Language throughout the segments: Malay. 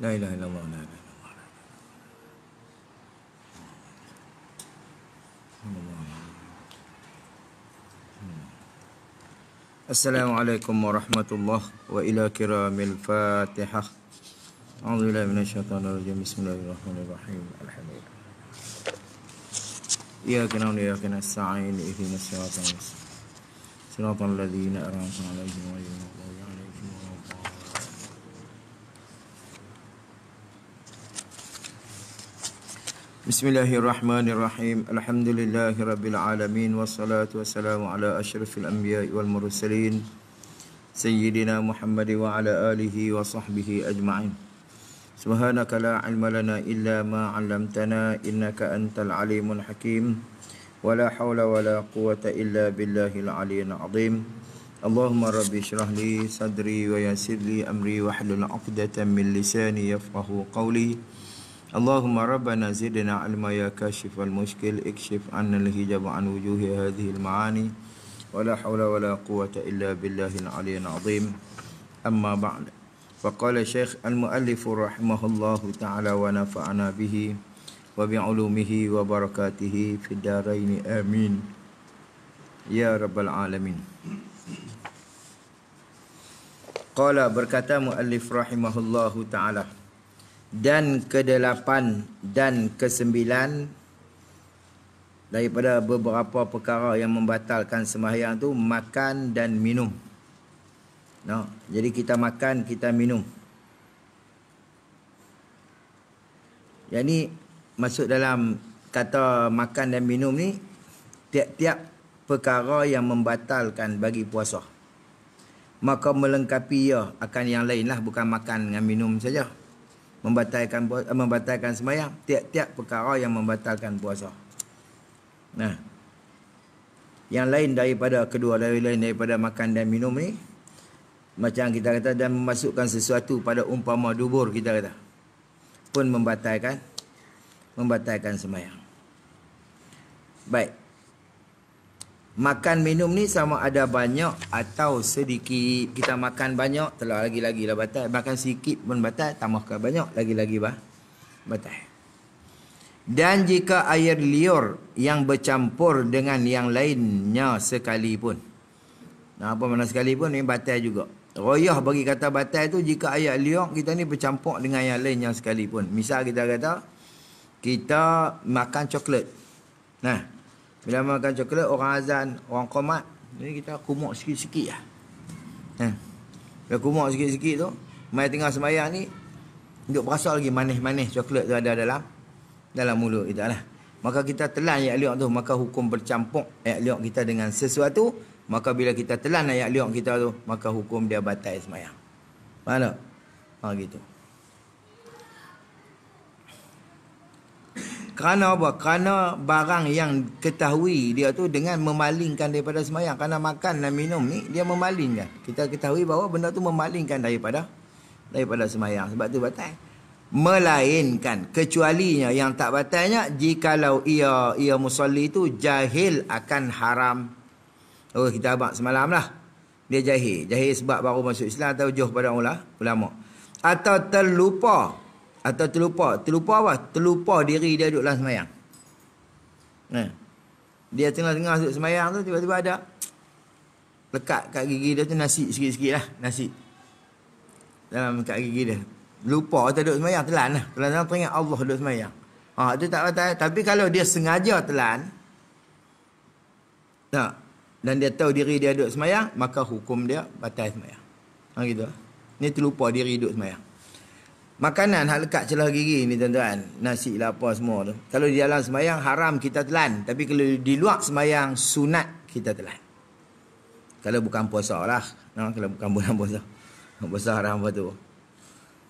La ilaha illallah. La ilaha illallah. Assalamualaikum warahmatullahi wa ila kiramil Fatihah. A'udzu billahi minasyaitonir rajim. Bismillahirrahmanirrahim. Alhamdulillah. Iyyaka na'budu wa iyyaka nasta'in. Ihdinas siratal mustaqim. Siratal ladzina an'amta 'alaihim ghairil maghdubi 'alaihim waladdallin. Bismillahirrahmanirrahim. Alhamdulillahirabbil alamin wassalatu wassalamu ala asyrafil anbiya'i wal mursalin sayyidina Muhammad wa ala alihi wa sahbihi ajma'in. Subhanaka la ilma lana illa ma 'allamtana innaka antal alimul hakim. Wala haula wala quwwata illa billahil aliyyil azim. Allahumma rabbi shrah li sadri wa yassir li amri wahlul 'uqdatam min lisani yafqahu qawli. Allahumma rabbana zidna ilma ya kashifal mushkil ikshif 'anna al-hijab 'an wujuhi hadhihi al-ma'ani. Wala haula wala quwwata illa billahil aliyyil azim. Amma ba'd. Faqala Syekh al-muallif rahimahullahu ta'ala wa nafa'ana bihi wa bi'ulumihi wa barakatihi fid darain amin ya rabbal alamin. Qala, berkata muallif rahimahullahu ta'ala, dan ke-8 dan ke-9 daripada beberapa perkara yang membatalkan sembahyang tu makan dan minum. No, jadi kita makan, kita minum. Yang ni masuk dalam kata makan dan minum ni tiap-tiap perkara yang membatalkan bagi puasa. Maka melengkapi ia akan yang lain lah, bukan makan dengan minum saja. Membatalkan sembahyang, tiap-tiap perkara yang membatalkan puasa. Nah, yang lain daripada kedua, lain daripada makan dan minum ni, macam kita kata, dan memasukkan sesuatu pada umpama dubur, kita kata, pun membatalkan sembahyang. Baik. Makan minum ni sama ada banyak atau sedikit. Kita makan banyak, telah lagi-lagi lah batal. Makan sedikit pun batal, tambahkan banyak, lagi-lagi batal. Dan jika air liur yang bercampur dengan yang lainnya sekalipun. Nah, apa mana sekalipun ni batal juga. Royah bagi kata batal tu jika air liur kita ni bercampur dengan yang lainnya sekalipun. Misal kita kata kita makan coklat. Nah, bila makan coklat, orang azan, orang qomat, ni kita kumuk sikit-sikit lah. Bila kumuk sikit-sikit tu, mai tengah sembahyang ni, duk berasa lagi manis-manis coklat tu ada dalam mulut kita lah. Maka kita telan air liur tu, maka hukum bercampur air liur kita dengan sesuatu. Maka bila kita telan air liur kita tu, maka hukum dia batal sembahyang. Faham tak? Gitu. Kerana apa? Kerana barang yang ketahui dia tu dengan memalingkan daripada sembahyang. Kerana makan dan minum ni dia memalingkan. Kita ketahui bahawa benda tu memalingkan daripada sembahyang. Sebab tu batal. Melainkan kecualinya yang tak batalnya jikalau ia musalli tu jahil akan haram. Oh, kita abang semalam lah. Dia jahil sebab baru masuk Islam atau jauh pada ulama. Atau terlupa apa? Terlupa diri dia duduk dalam sembahyang. Nah, dia tengah-tengah duduk sembahyang tu, tiba-tiba ada lekat kat gigi dia tu nasi sikit-sikit lah. Nasi dalam kat gigi dia. Lupa atau duduk sembahyang, telan lah. Telan teringat Allah duduk sembahyang. Itu tak batal. Tapi kalau dia sengaja telan, tak, dan dia tahu diri dia duduk sembahyang, maka hukum dia batal sembahyang. Gitu. Ni terlupa diri duduk sembahyang. Makanan hak lekat celah gigi ni tuan-tuan, nasi lah apa semua tu. Kalau di dalam sembahyang haram kita telan, tapi kalau di luar sembahyang sunat kita telan. Kalau bukan puasa lah, kalau bukan bulan puasa. Puasa haram apa tu.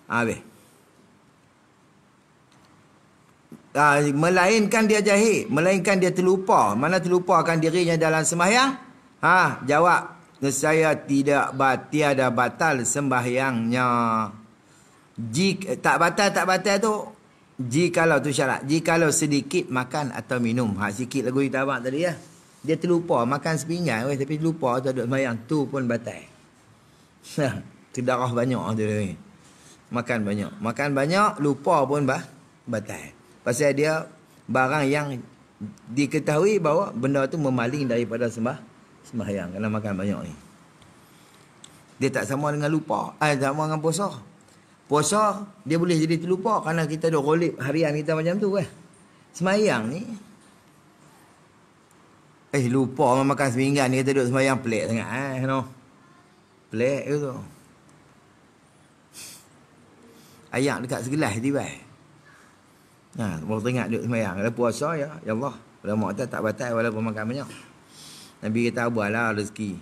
Habis. Melainkan dia jahil, melainkan dia terlupa. Mana terlupakan dirinya dalam sembahyang? Jawab, saya tiada batal sembahyangnya. Jika tak batal tu, jikalau tu syarat, jikalau sedikit makan atau minum. Sikit lagu kita abang tadi ya. Dia terlupa makan sepinggan tapi terlupa tu duduk sembahyang, tu pun batal. Terdarah banyak tu ni. Makan banyak. Makan banyak, lupa pun batal. Pasal dia barang yang diketahui bahawa benda tu memaling daripada sembahyang. Kena makan banyak ni. Dia tak sama dengan lupa. Sama dengan puasa. Puasa, dia boleh jadi terlupa kerana kita dah golip harian kita macam tu kan. Sembahyang ni, lupa orang makan seminggan ni, kita duduk sembahyang pelik sangat. No? Pelik ke tu. Ayak dekat segelas tiba. Baru teringat duduk sembahyang. Kalau puasa, ya Allah. Kalau mak tak batal walaupun makan banyak. Nabi kata, buatlah rezeki.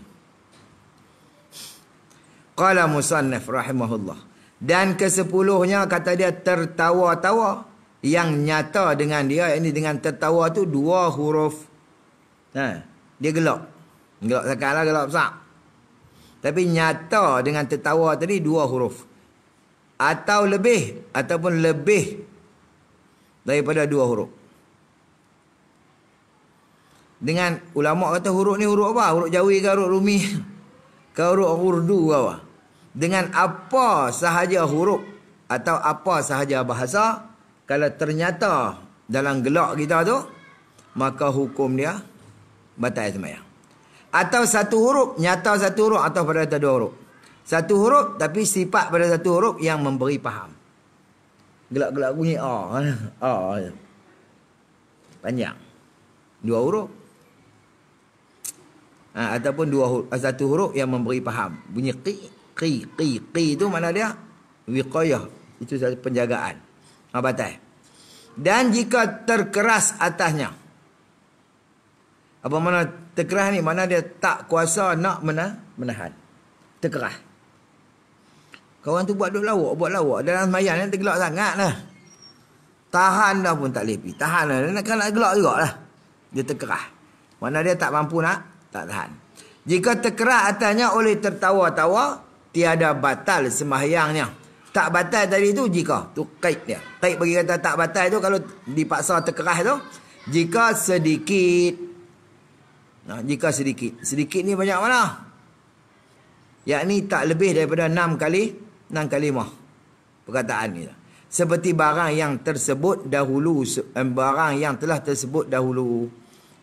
Qala musannaf rahimahullah. Dan ke-10-nya kata dia tertawa-tawa. Yang nyata dengan dia, ini dengan tertawa tu 2 huruf. Dia gelak. Gelak sekarang, gelak besar. Tapi nyata dengan tertawa tadi 2 huruf. Atau lebih, ataupun lebih daripada 2 huruf. Dengan ulama kata huruf ni huruf apa? Huruf Jawi ke huruf Rumi? Ke huruf Urdu ke apa? Dengan apa sahaja huruf atau apa sahaja bahasa, kalau ternyata dalam gelak kita tu, maka hukum dia batal sembahyang. Atau satu huruf, nyata satu huruf atau pada 2 huruf. Satu huruf tapi sifat pada satu huruf yang memberi faham. Gelak-gelak bunyi panjang. 2 huruf. Ataupun 2 huruf, satu huruf yang memberi faham. Bunyi qi itu mana dia? Wiqayah. Itu satu penjagaan. Batal. Dan jika terkeras atasnya. Apa mana terkeras ni? Mana dia tak kuasa nak menahan. Terkeras. Kawan tu buat lawak. Dalam sembahyang ni tergelak sangat lah. Tahan dah pun tak lepi. Tahan lah. Dia nak gelak juga lah. Dia terkeras. Mana dia tak mampu nak tak tahan. Jika terkeras atasnya oleh tertawa-tawa, tiada batal sembahyangnya. Tak batal tadi tu jika. Tu kaid dia. Kaid bagi kata tak batal tu kalau dipaksa terkeras tu. Jika sedikit. Jika sedikit. Sedikit ni banyak mana? Yakni tak lebih daripada 6 kalimah. Perkataan ni. Seperti barang yang tersebut dahulu. Barang yang telah tersebut dahulu.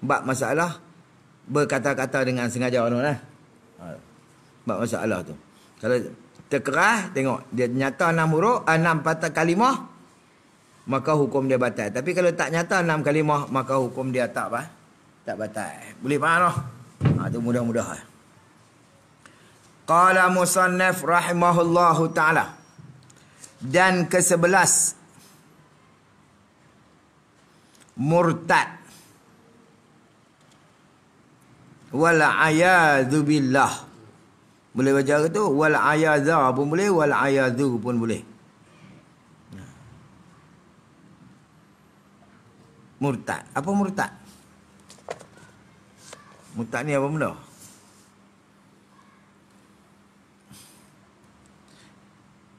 Bab masalah berkata-kata dengan sengaja. Bab masalah tu. Kalau terkeras, tengok. Dia nyata 6 huruf, 6 patah kalimah, maka hukum dia batal. Tapi kalau tak nyata 6 kalimah, maka hukum dia tak batal. Boleh faham tak? Itu mudah-mudah. Qala musannaf rahimahullahu ta'ala. Dan ke-11. Murtad. Wal ayadhu billah. Boleh baca ke tu? Wal ayadha pun boleh, wal ayadhu pun boleh. Murtad. Apa murtad? Murtad ni apa benda?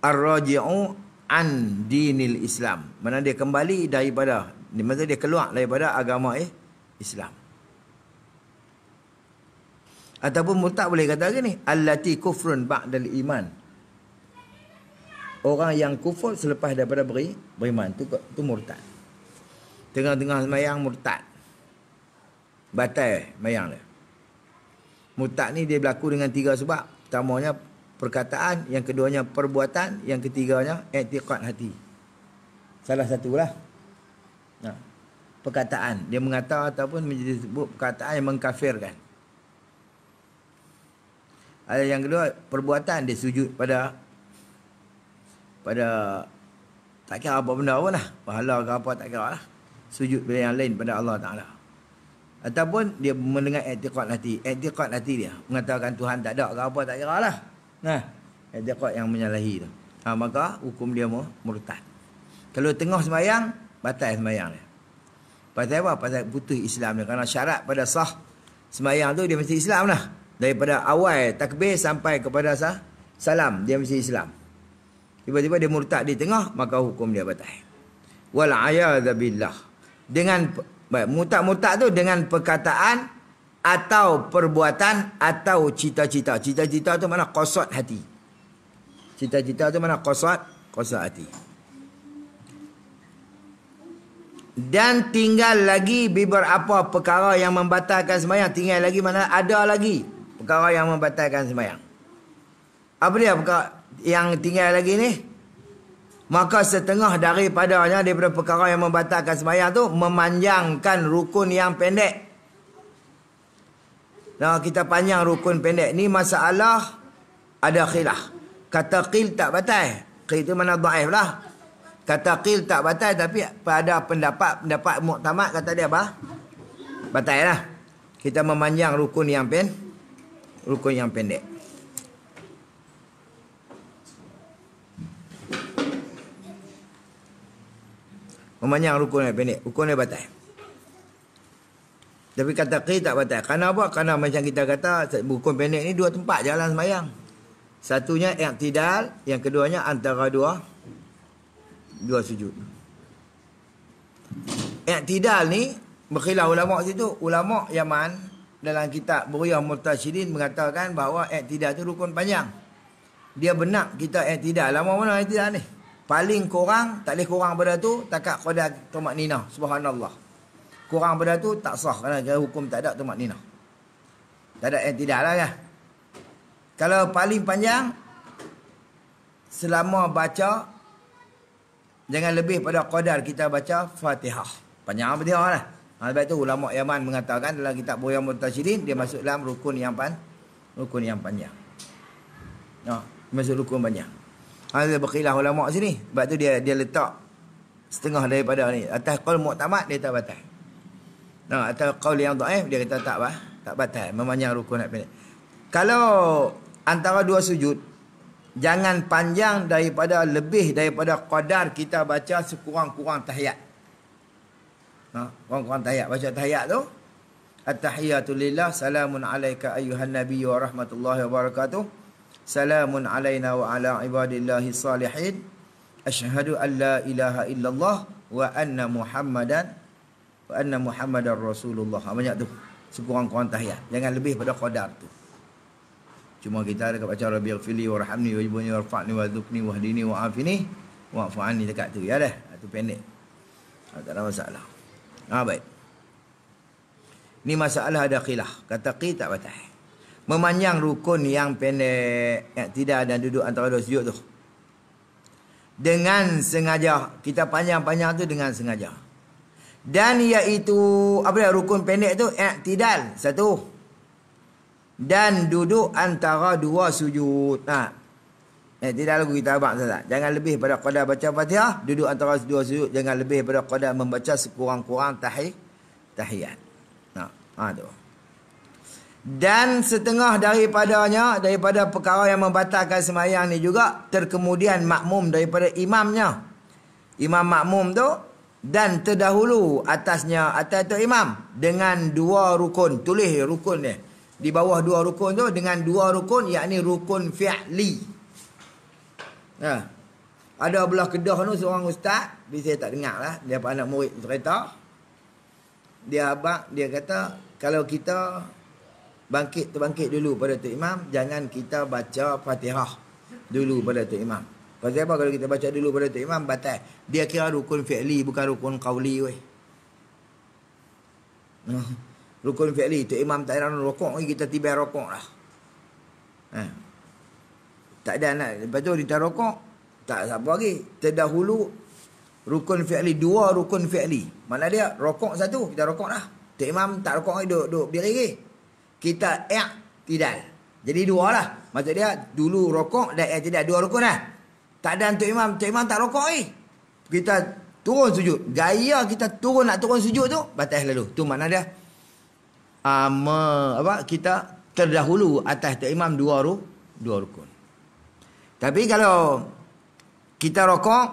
Ar-raji'u an dinil Islam. Mana dia kembali daripada, maksudnya dia keluar daripada agama Islam. Ataupun murtad boleh kata gini, allati kufrun ba'dal iman. Orang yang kufur selepas daripada beriman, tu murtad. Tengah-tengah sembahyang murtad. Batal sembahyang dia. Murtad ni dia berlaku dengan 3 sebab. Pertamanya perkataan, yang keduanya perbuatan, yang ketiganya i'tiqad hati. Salah satulah. Perkataan, dia mengata ataupun menjadi sebut perkataan yang mengkafirkan. Ada yang kedua, perbuatan, dia sujud pada tak kira apa benda pun lah. Pahala ke apa tak kira lah. Sujud pada yang lain pada Allah Ta'ala. Ataupun dia mendengar i'tiqad hati. I'tiqad hati dia mengatakan Tuhan tak ada ke apa tak kira lah. I'tiqad yang menyalahi tu. Maka hukum dia murtad. Kalau tengah sembahyang, batal sembahyang dia. Pasal apa? Pasal putus Islam dia. Kerana syarat pada sah sembahyang tu dia mesti Islam lah. Daripada awal takbir sampai kepada salam, dia mesti Islam. Tiba-tiba dia murtad di tengah, maka hukum dia batal. Wal a'yadha billah. Dengan murtad tu dengan perkataan atau perbuatan atau cita-cita. Cita-cita tu mana qasad hati. Cita-cita tu mana qasad Qasar hati. Dan tinggal lagi beberapa perkara yang membatalkan sembahyang. Tinggal lagi mana? Ada lagi perkara yang membatalkan sembahyang. Apa dia perkara yang tinggal lagi ni? Maka setengah daripadanya, daripada perkara yang membatalkan sembahyang tu, memanjangkan rukun yang pendek. Nah, kita panjang rukun pendek. Ni masalah ada khilaf. Kata qil tak batal. Qil tu mana dhaif lah. Kata qil tak batal, tapi pada pendapat muktamad kata dia apa? Batal lah. Kita memanjang rukun yang pendek. Memanjang rukun yang pendek. Rukun yang batal. Tapi kata qil tak batal. Kerana apa? Kerana macam kita kata, rukun pendek ni dua tempat jalan sembahyang. Satunya i'tidal, yang keduanya antara dua sujud. I'tidal ni berkhilaf ulama situ. Ulama Yaman dalam kitab Buriyah Murtasyidin mengatakan bahawa i'tidal tu rukun panjang. Dia benak kita i'tidal. Lama mana i'tidal ni? Paling kurang, tak boleh kurang pada tu, takat qadar tumakninah. Subhanallah. Kurang pada tu tak sah kerana hukum tak ada tumakninah. Tak ada i'tidal lah kan. Kalau paling panjang, selama baca, jangan lebih pada qadar kita baca Fatihah. Panjang Fatihah lah. Sebab itu ulama Yaman mengatakan dalam kitab Buriyah Murtasyidin, dia masuk dalam rukun yang panjang. Masuk rukun panjang. Ada berkhilaf ulama sini. Sebab tu dia letak setengah daripada ni. Atas qaul muktamad dia tak batal. Atas qaul yang dhaif dia kata tak batal. Memanjang rukun nak pendek. Kalau antara dua sujud, jangan panjang lebih daripada qadar kita baca sekurang-kurang tahiyat. Kurang-kurang tahiyat. Baca tahiyat tu, at-tahiyatu lillah, salamun alaika ayyuhan nabiyyu wa rahmatullahi wa barakatuh. Salamun alaina wa ala ibadillahi salihin. Asyhadu an la ilaha illallah wa anna Muhammadan Rasulullah. Banyak tu. Sekurang-kurang tahiyat. Jangan lebih pada qadar tu. Cuma kita ada baca Rabbighfirli warhamni wajibni warfa'ni wadhukni wahdini wa'afini wa'fu'ani dekat tu. Ya dah. Itu pendek. Tak ada masalah. Baik. Ni masalah ada khilaf. Kata qil tak batal. Memanjang rukun yang pendek, i'tidal dan duduk antara dua sujud tu. Dengan sengaja. Kita panjang-panjang tu dengan sengaja. Dan iaitu, apa dia rukun pendek tu? I'tidal. Satu. Dan duduk antara dua sujud. I'tidal lagu kita abang tak? Jangan lebih pada qadar baca Fatihah. Duduk antara dua sujud. Jangan lebih pada qadar membaca sekurang-kurang tahiyat. Tu. Dan setengah daripada perkara yang membatalkan sembahyang ni juga terkemudian makmum daripada imamnya. Imam makmum tu dan terdahulu atas tu imam dengan dua rukun. Tulis rukun dia. Di bawah dua rukun tu dengan dua rukun, yakni rukun fi'li. Ada belah Kedah tu seorang ustaz, saya tak dengar lah, dia anak murid cerita. Dia kata kalau kita terbangkit dulu pada Tok Imam, jangan kita baca Fatihah dulu pada Tok Imam. Pasal apa kalau kita baca dulu pada Tok Imam batal? Dia kira rukun fi'li bukan rukun qauli weh. Rukun fi'li, Tok Imam tak ada rokok lagi, kita tiba rokok lah. Tak ada nak, lepas tu kita rokok, tak siapa lagi. Terdahulu rukun fi'li, dua rukun fi'li. Mana dia? Rokok satu, kita rokok lah. Tok Imam tak rokok lagi, duduk berdiri lagi. Kita i'tidal. Jadi dua lah. Maksud dia dulu rokok dan i'tidal. Dua rukun lah. Tak ada Tok Imam tak rokok lagi. Kita turun sujud. Gaya kita nak turun sujud tu batas lalu. Tu makna dia. Kita terdahulu atas Tok Imam dua rukun. Tapi kalau kita rokok,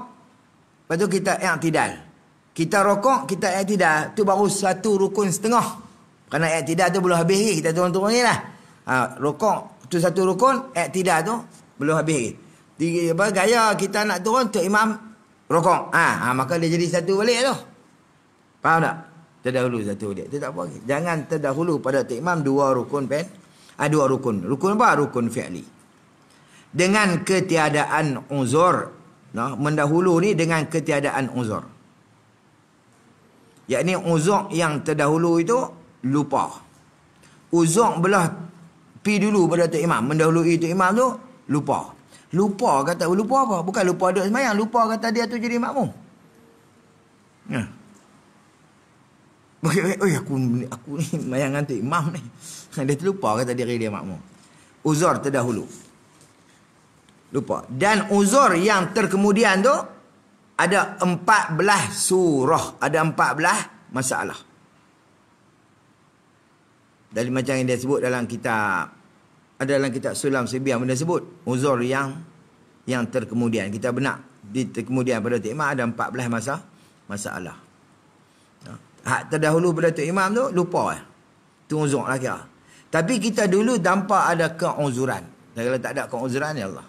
lepas tu kita i'tidal. Kita rokok, kita i'tidal. Tu baru satu rukun setengah. Kerana i'tidal tu belum habis lagi. Kita turun-turun ni lah. Rokok tu satu rukun. I'tidal tu belum habis lagi. Gaya kita nak turun, Tok Imam rokok. Maka dia jadi satu balik tu. Faham tak? Terdahulu satu balik. Itu tak apa lagi. Jangan terdahulu pada Tok Imam dua rukun dua rukun. Rukun apa? Rukun fi'li. Dengan ketiadaan uzur. Nah, mendahulu ni dengan ketiadaan uzur. Yakni uzur yang terdahulu itu lupa. Uzur belah pi dulu pada Tok Imam, mendahului Tok Imam tu lupa. Lupa kata lupa apa? Bukan lupa duduk sembahyang, lupa kata dia tu jadi makmum. Nah. Aku ni sembahyang dengan Tok Imam ni. Dia terlupa kata diri dia makmum. Uzur terdahulu. Lupa. Dan uzur yang terkemudian tu ada 14 surah, ada 14 masalah. Dari macam yang dia sebut dalam kitab, ada dalam kitab Sulam Sibian benda sebut uzur yang terkemudian. Kita benak di terkemudian pada Tok Imam ada 14 masalah. Hak terdahulu pada Tok Imam tu lupa. Tu uzur lah kira. Tapi kita dulu tanpa ada keuzuran. Kalau tak ada keuzuran ya Allah.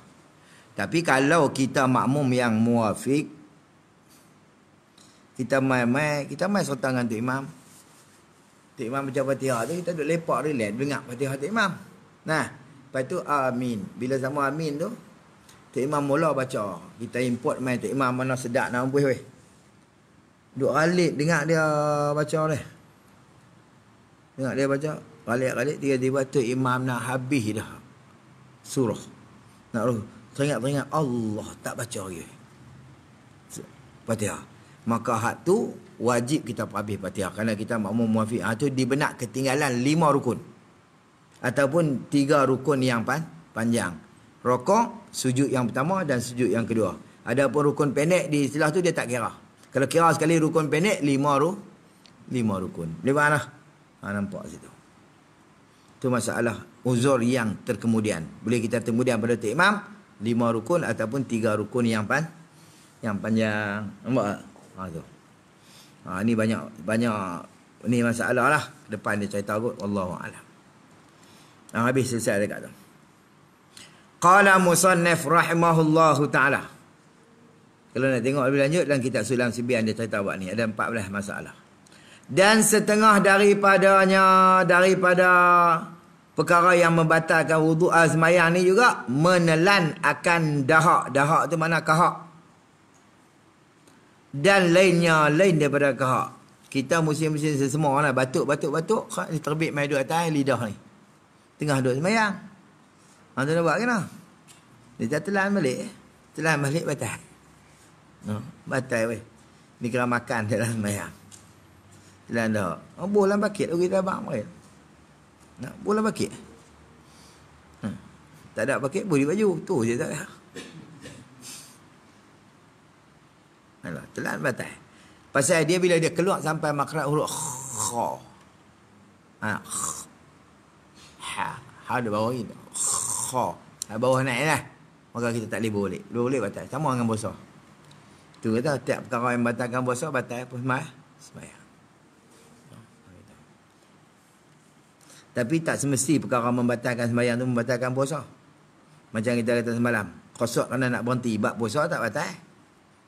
Tapi kalau kita makmum yang muafiq, kita main serta dengan Tok Imam. Tok Imam baca Fatihah tu, kita duduk lepak relax dengar Fatihah Tok Imam. Nah, lepas tu amin. Bila sama amin tu, Tok Imam mula baca. Kita import main Tok Imam mana sedap nak ambuh weh. Duk alik dengar dia baca ni. Dengar dia baca, alik-alik tiba-tiba Tok Imam nak habis dah surah. Nak teringat Allah tak baca lagi Fatihah. Maka hak tu wajib kita habis Fatihah kerana kita makmum muafiq. Tu dibenak ketinggalan 5 rukun ataupun 3 rukun yang panjang. Rokok, sujud yang pertama dan sujud yang kedua. Adapun rukun pendek di istilah tu dia tak kira. Kalau kira sekali rukun pendek 5 rukun. Boleh faham lah? Nampak situ. Tu masalah uzur yang terkemudian. Boleh kita kemudian pada Tok Imam 5 rukun ataupun 3 rukun yang panjang. Nampak tak? Tu. Ni banyak ni masalah lah. Depan dia cerita kot. Wallahu a'lam. Habis selesai dekat tu. Qala musannif rahimahullahu ta'ala. Kalau nak tengok lebih lanjut dalam kitab Sulam Sibian dia cerita buat ni. Ada 14 masalah. Dan setengah daripada perkara yang membatalkan wuduk sembahyang ni juga menelan akan dahak. Dahak tu mana kahak. Dan lain daripada kahak. Kita musim-musim sesemua lah. Batuk. Ni terbit main duduk atas lidah ni. Tengah duduk sembahyang. Tu nak buat kena. Dia tak telan balik. Telan balik batal. Batal weh. Ni kira makan dalam sembahyang. Telan dah. Bolan bakit lagi kita abang mereka. Nak bolan bakit. Tak ada bakit boleh baju. Tu je tak ada. Alah, telan batal. Pasal dia bila dia keluar sampai makhraj huruf kha. Ha ada bawah ni. Kha. Bawah naik lah. Maka kita tak boleh. Boleh batal. Sama dengan puasa. Tu kata tiap perkara yang batalkan puasa batal pun sembahyang. Tapi tak semesti perkara membatalkan sembahyang tu membatalkan puasa. Macam kita kata semalam. Qasad kerana nak berhenti bab puasa tak batal.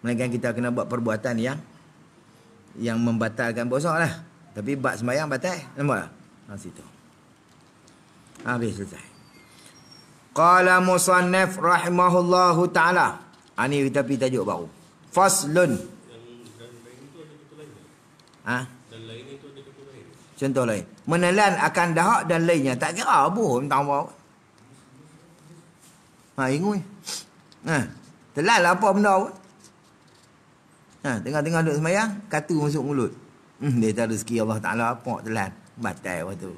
Melainkan kita kena buat perbuatan yang membatalkan puasa lah. Tapi bab sembahyang batal. Nampak tak? Situ. Habis selesai. Qala musannif rahimahullahu ta'ala. Ini kita pergi tajuk baru. Faslun. Dan lain itu ada kata lain. Contoh lain. Menelan akan dahak dan lainnya. Tak kira apa. Entah apa. Ingat. Telan lah apa benda pun. Tengah-tengah duduk sembahyang, katu masuk mulut. Dia tak rezeki Allah Ta'ala apa telan. Batal waktu.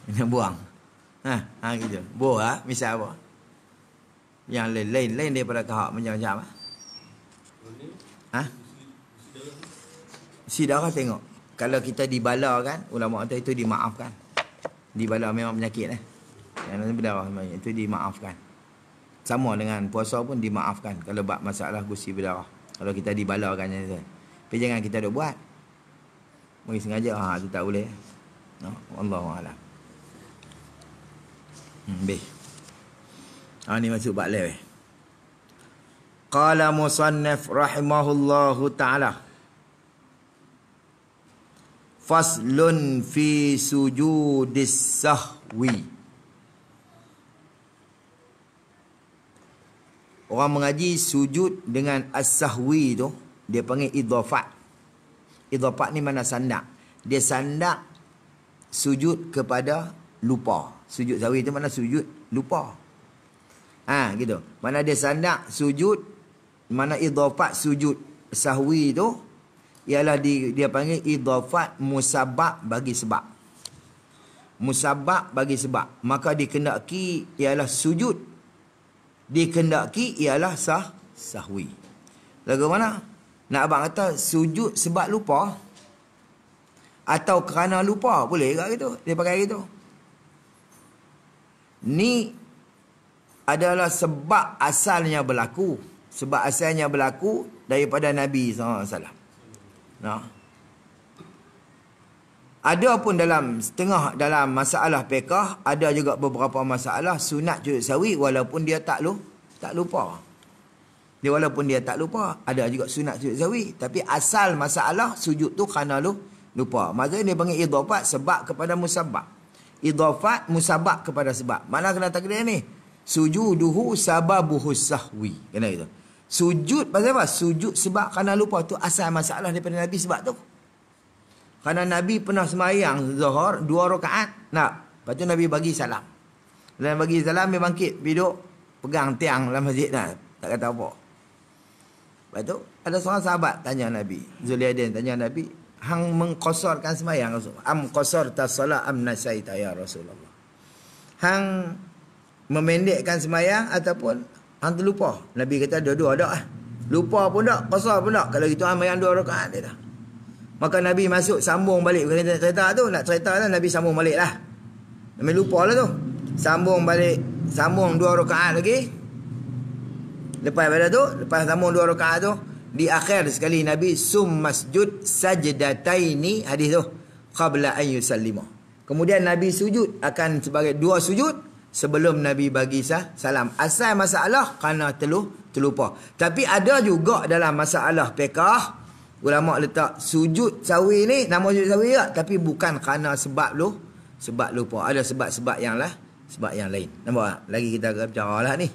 Dia buang. Gitu. Buah misal apa? Yang lain daripada kahak macam-macam. Si darah tengok. Kalau kita dibala kan, ulama kata itu dimaafkan. Dibala memang penyakit Yang berdarah itu dimaafkan. Sama dengan puasa pun dimaafkan kalau bab masalah gusi berdarah. Kalau kita dibalakan tu. Tapi jangan kita duk buat. Mungkin sengaja tu tak boleh. Wallahu a'lam. Ni masuk bab lain. Qala musannif rahimahullahu ta'ala. Faslun fi sujudis sahwi. Orang mengaji sujud dengan as-sahwi tu, dia panggil idhafat. Idhafat ni mana sandak. Dia sandak sujud kepada lupa. Sujud sahwi tu mana sujud lupa. Gitu. Mana dia sandak sujud, mana idhafat sujud sahwi tu, ialah dia panggil idhafat musabbab bagi sebab. Musabbab bagi sebab. Maka dikendaki ialah sujud. Dikendaki ialah sahwi. Lagu mana? Nak abang kata sujud sebab lupa atau kerana lupa, boleh ke gitu? Dia pakai gitu. Ni adalah sebab asalnya berlaku. Sebab asalnya berlaku daripada Nabi SAW. Nah. Ada pun dalam masalah fiqh, ada juga beberapa masalah sunat sujud sahwi walaupun dia tak lupa. Walaupun dia tak lupa, ada juga sunat sujud sahwi. Tapi asal masalah sujud tu kerana lupa. Maksudnya dia panggil idhafat sebab kepada musabbab. Idhafat musabbab kepada sebab. Mana kena takdir ni? Sujuduhu sababuhu sahwi. Kena itu. Sujud pasal apa? Sujud sebab kerana lupa. Tu asal masalah daripada Nabi sebab tu. Kerana Nabi pernah semayang Zuhur 2 rakaat. Lepas tu Nabi bagi salam. Dan bagi salam, dia bangkit, duduk, pegang tiang dalam masjid. Tak kata apa. Lepas tu, ada seorang sahabat tanya Nabi. Zuliadin tanya Nabi, hang mengqasarkan semayang Rasulullah. Am qasarta salat am nasaita ya Rasulullah. Hang memendekkan semayang ataupun hang terlupa. Nabi kata dua-dua dak lah. Lupa pun dak, qasar pun dak. Kalau gitu hang semayang 2 rakaat dia dah. Maka Nabi masuk sambung balik. Bukan cerita tu. Nak cerita tu Nabi sambung balik lah. Nabi lupa lah tu. Sambung balik. Sambung 2 rakaat lagi. Lepas pada tu. Lepas sambung 2 rakaat tu. Di akhir sekali Nabi. Masjud sajdataini. Hadis tu. Qabla an yusallima. Kemudian Nabi sujud. Akan sebagai 2 sujud. Sebelum Nabi bagi salam. Asal masalah kerana terlupa. Tapi ada juga dalam masalah fiqh. Ulama letak sujud sahwi ni, nama sujud sahwi tak, tapi bukan kerana sebab lupa. Ada sebab-sebab yang lain. Nampak tak? Lagi kita akan bicara lah ni.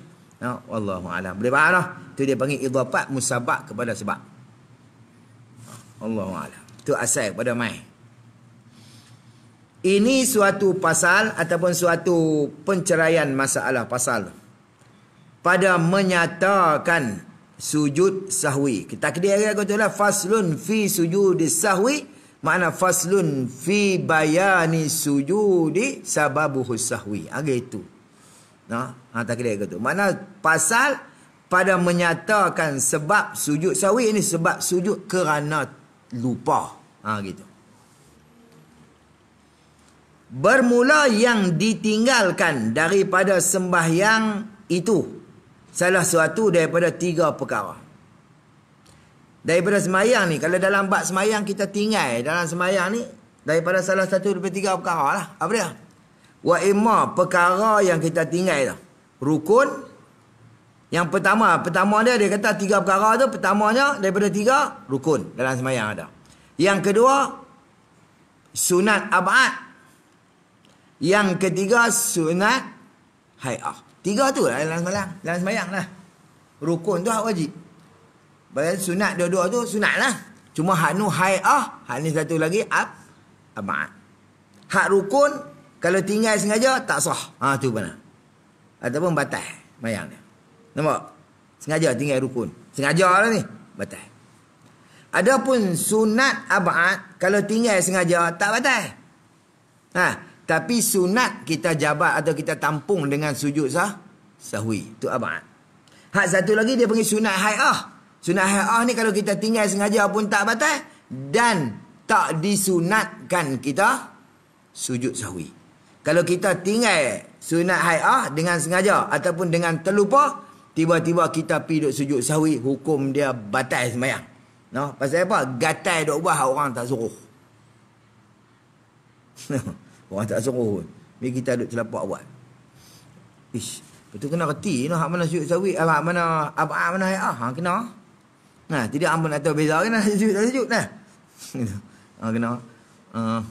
Wallahu a'lam. Boleh faham lah? Itu dia panggil idhafat musabbab kepada sebab. Wallahu a'lam. Itu asal kepada mai. Ini suatu pasal ataupun suatu penceraian masalah pasal pada menyatakan sujud sahwi. Kita kira katalah faslun fi sujudi sahwi, makna faslun fi bayani sujudi sababuhu sahwi. Gitu. Tak kira gitu. Makna pasal pada menyatakan sebab sujud sahwi ini sebab sujud kerana lupa. Gitu. Bermula yang ditinggalkan daripada sembahyang itu salah suatu daripada 3 perkara. Daripada semayang ni, kalau dalam bab semayang kita tinggal dalam semayang ni, daripada salah satu daripada 3 perkara lah. Apa dia? Wa imma, perkara yang kita tinggal tu. Rukun. Yang pertama dia kata 3 perkara tu, pertamanya daripada 3 rukun dalam semayang ada. Yang kedua, sunat ab'ad. Yang ketiga, sunat hay'ah. 3 tu lah dalam semayang lah. Rukun tu hak wajib. Bayan sunat dua-dua tu sunat lah. Cuma hak nu hay'ah, hak ni satu lagi ab'ad. Hak rukun kalau tinggal sengaja tak sah. Tu benar. Ataupun batal semayang dia. Nampak? Sengaja tinggal rukun. Sengaja lah ni, batal. Adapun sunat ab'ad kalau tinggal sengaja tak batal. Tapi sunat kita jabat atau kita tampung dengan sujud sahwi. Itu ab'ad. Hak satu lagi dia panggil sunat hay'ah. Sunat hay'ah ni kalau kita tinggal sengaja pun tak batal. Dan tak disunatkan kita sujud sahwi. Kalau kita tinggal sunat hay'ah dengan sengaja ataupun dengan terlupa, tiba-tiba kita pergi duduk sujud sahwi, hukum dia batal sembahyang. Pasal apa? Gatal duk buat orang tak suruh. Orang tak suruh pun. Biar kita duduk celapak buat. Betul kena reti. Hak mana sujud sahwi, hak mana ab'ad, mana hay'ah. Kena. Tidak ampun atau beza kena sujud. Kena.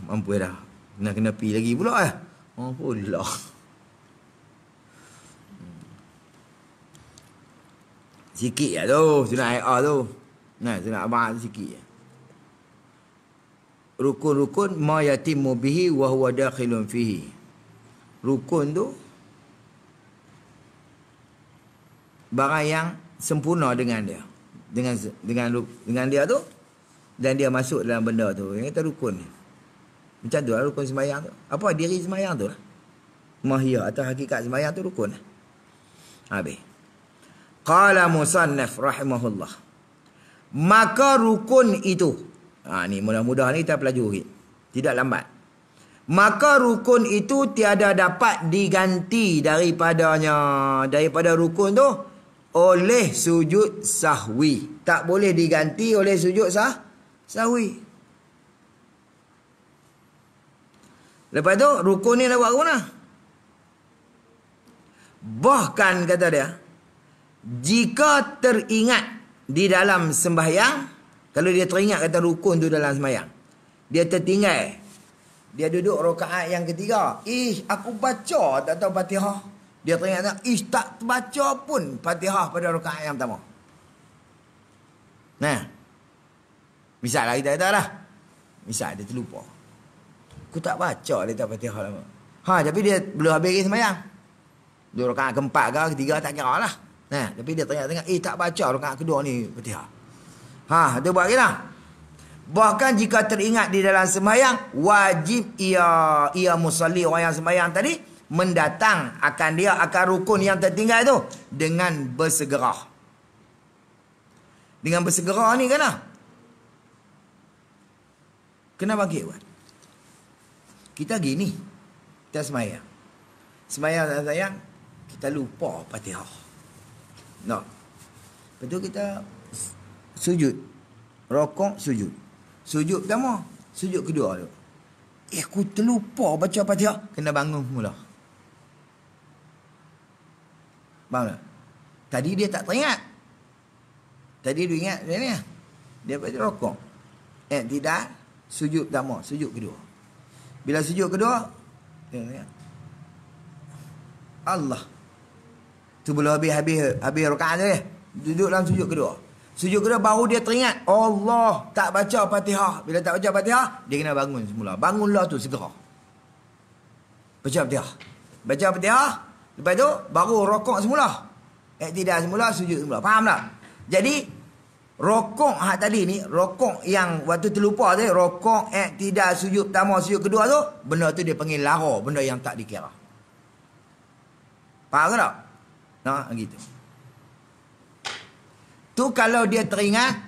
Mampu dah. Kena pi lagi pula lah. Pula. Sikit lah tu. Sunat IR tu. Nah, sunat abang sikit je. Rukun-rukun ma yatimmu bihi wa huwa dakhilun fihi. Rukun tu barang yang sempurna dengan dia. Dengan dia tu dan dia masuk dalam benda tu. Yang kata rukun ni. Macam tu lah rukun sembahyang tu. Apa diri sembahyang tu lah. Mahiyah atau hakikat sembahyang tu rukun. Habis. Qala musannaf rahimahullah. Maka rukun itu. Ni mudah-mudah ni kita pelajari. Tidak lambat. Maka rukun itu tiada dapat diganti daripada rukun tu oleh sujud sahwi. Tak boleh diganti oleh sujud sahwi. Lepas tu rukun ni nak buat ke mana? Bahkan kata dia, jika teringat di dalam sembahyang, kalau dia teringat kata rukun tu dalam sembahyang, dia tertinggal, dia duduk rakaat yang ketiga, aku baca tak tahu Fatihah. Dia teringat tak baca pun Fatihah pada rakaat yang pertama. Nah, misal lah kita kata lah, misal dia terlupa, aku tak baca dia tak Fatihah lama. Tapi dia belum habis sembahyang. Dua rakaat keempat ke ketiga tak kira lah. Tapi dia tengok-tengok, tak baca rakaat kedua ni Fatihah. Dia buat kira. Bahkan jika teringat di dalam sembahyang, wajib ia musalli, orang yang sembahyang tadi, mendatang akan rukun yang tertinggal tu dengan bersegera. Dengan bersegera ni kena bangkit buat. Kita gini, kita sembahyang. Sembahyang dan sayang, kita lupa Fatihah. Lepas tu kita sujud. Rokok, sujud. Sujud pertama, sujud kedua tu. Aku terlupa baca Fatihah. Kena bangun mula. Faham tak? Tadi dia tak teringat. Tadi dia ingat dia ni. Dia baca rokok. Tidak, sujud pertama, sujud kedua. Bila sujud kedua, dia ingat Allah. Tu belum habis rakaat tu ya. Duduk dalam sujud kedua. Sujud kedua baru dia teringat Allah tak baca Fatihah. Bila tak baca Fatihah, dia kena bangun semula. Bangunlah tu segera. Baca Fatihah. Baca Fatihah, lepas tu baru rokok semula. Tidak semula, sujud semula. Faham tak? Jadi rokok tadi ni, rokok yang waktu terlupa tadi, rokok tidak sujud pertama, sujud kedua tu, benda tu dia panggil lara, benda yang tak dikira. Faham ke tak? Gitu. Tu kalau dia teringat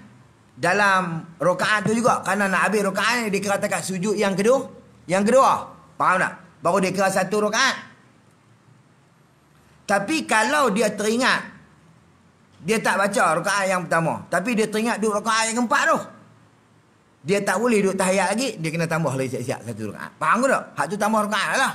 dalam rakaat tu juga, kerana nak habis rakaat ni dia kira takat sujud yang kedua. Faham tak? Baru dia kira satu rakaat. Tapi kalau dia teringat dia tak baca rakaat yang pertama, tapi dia teringat duduk rakaat yang keempat tu, dia tak boleh duduk tahiyat lagi, dia kena tambah lagi siap-siap satu rakaat. Faham ke tak? Hak tu tambah rakaat lah.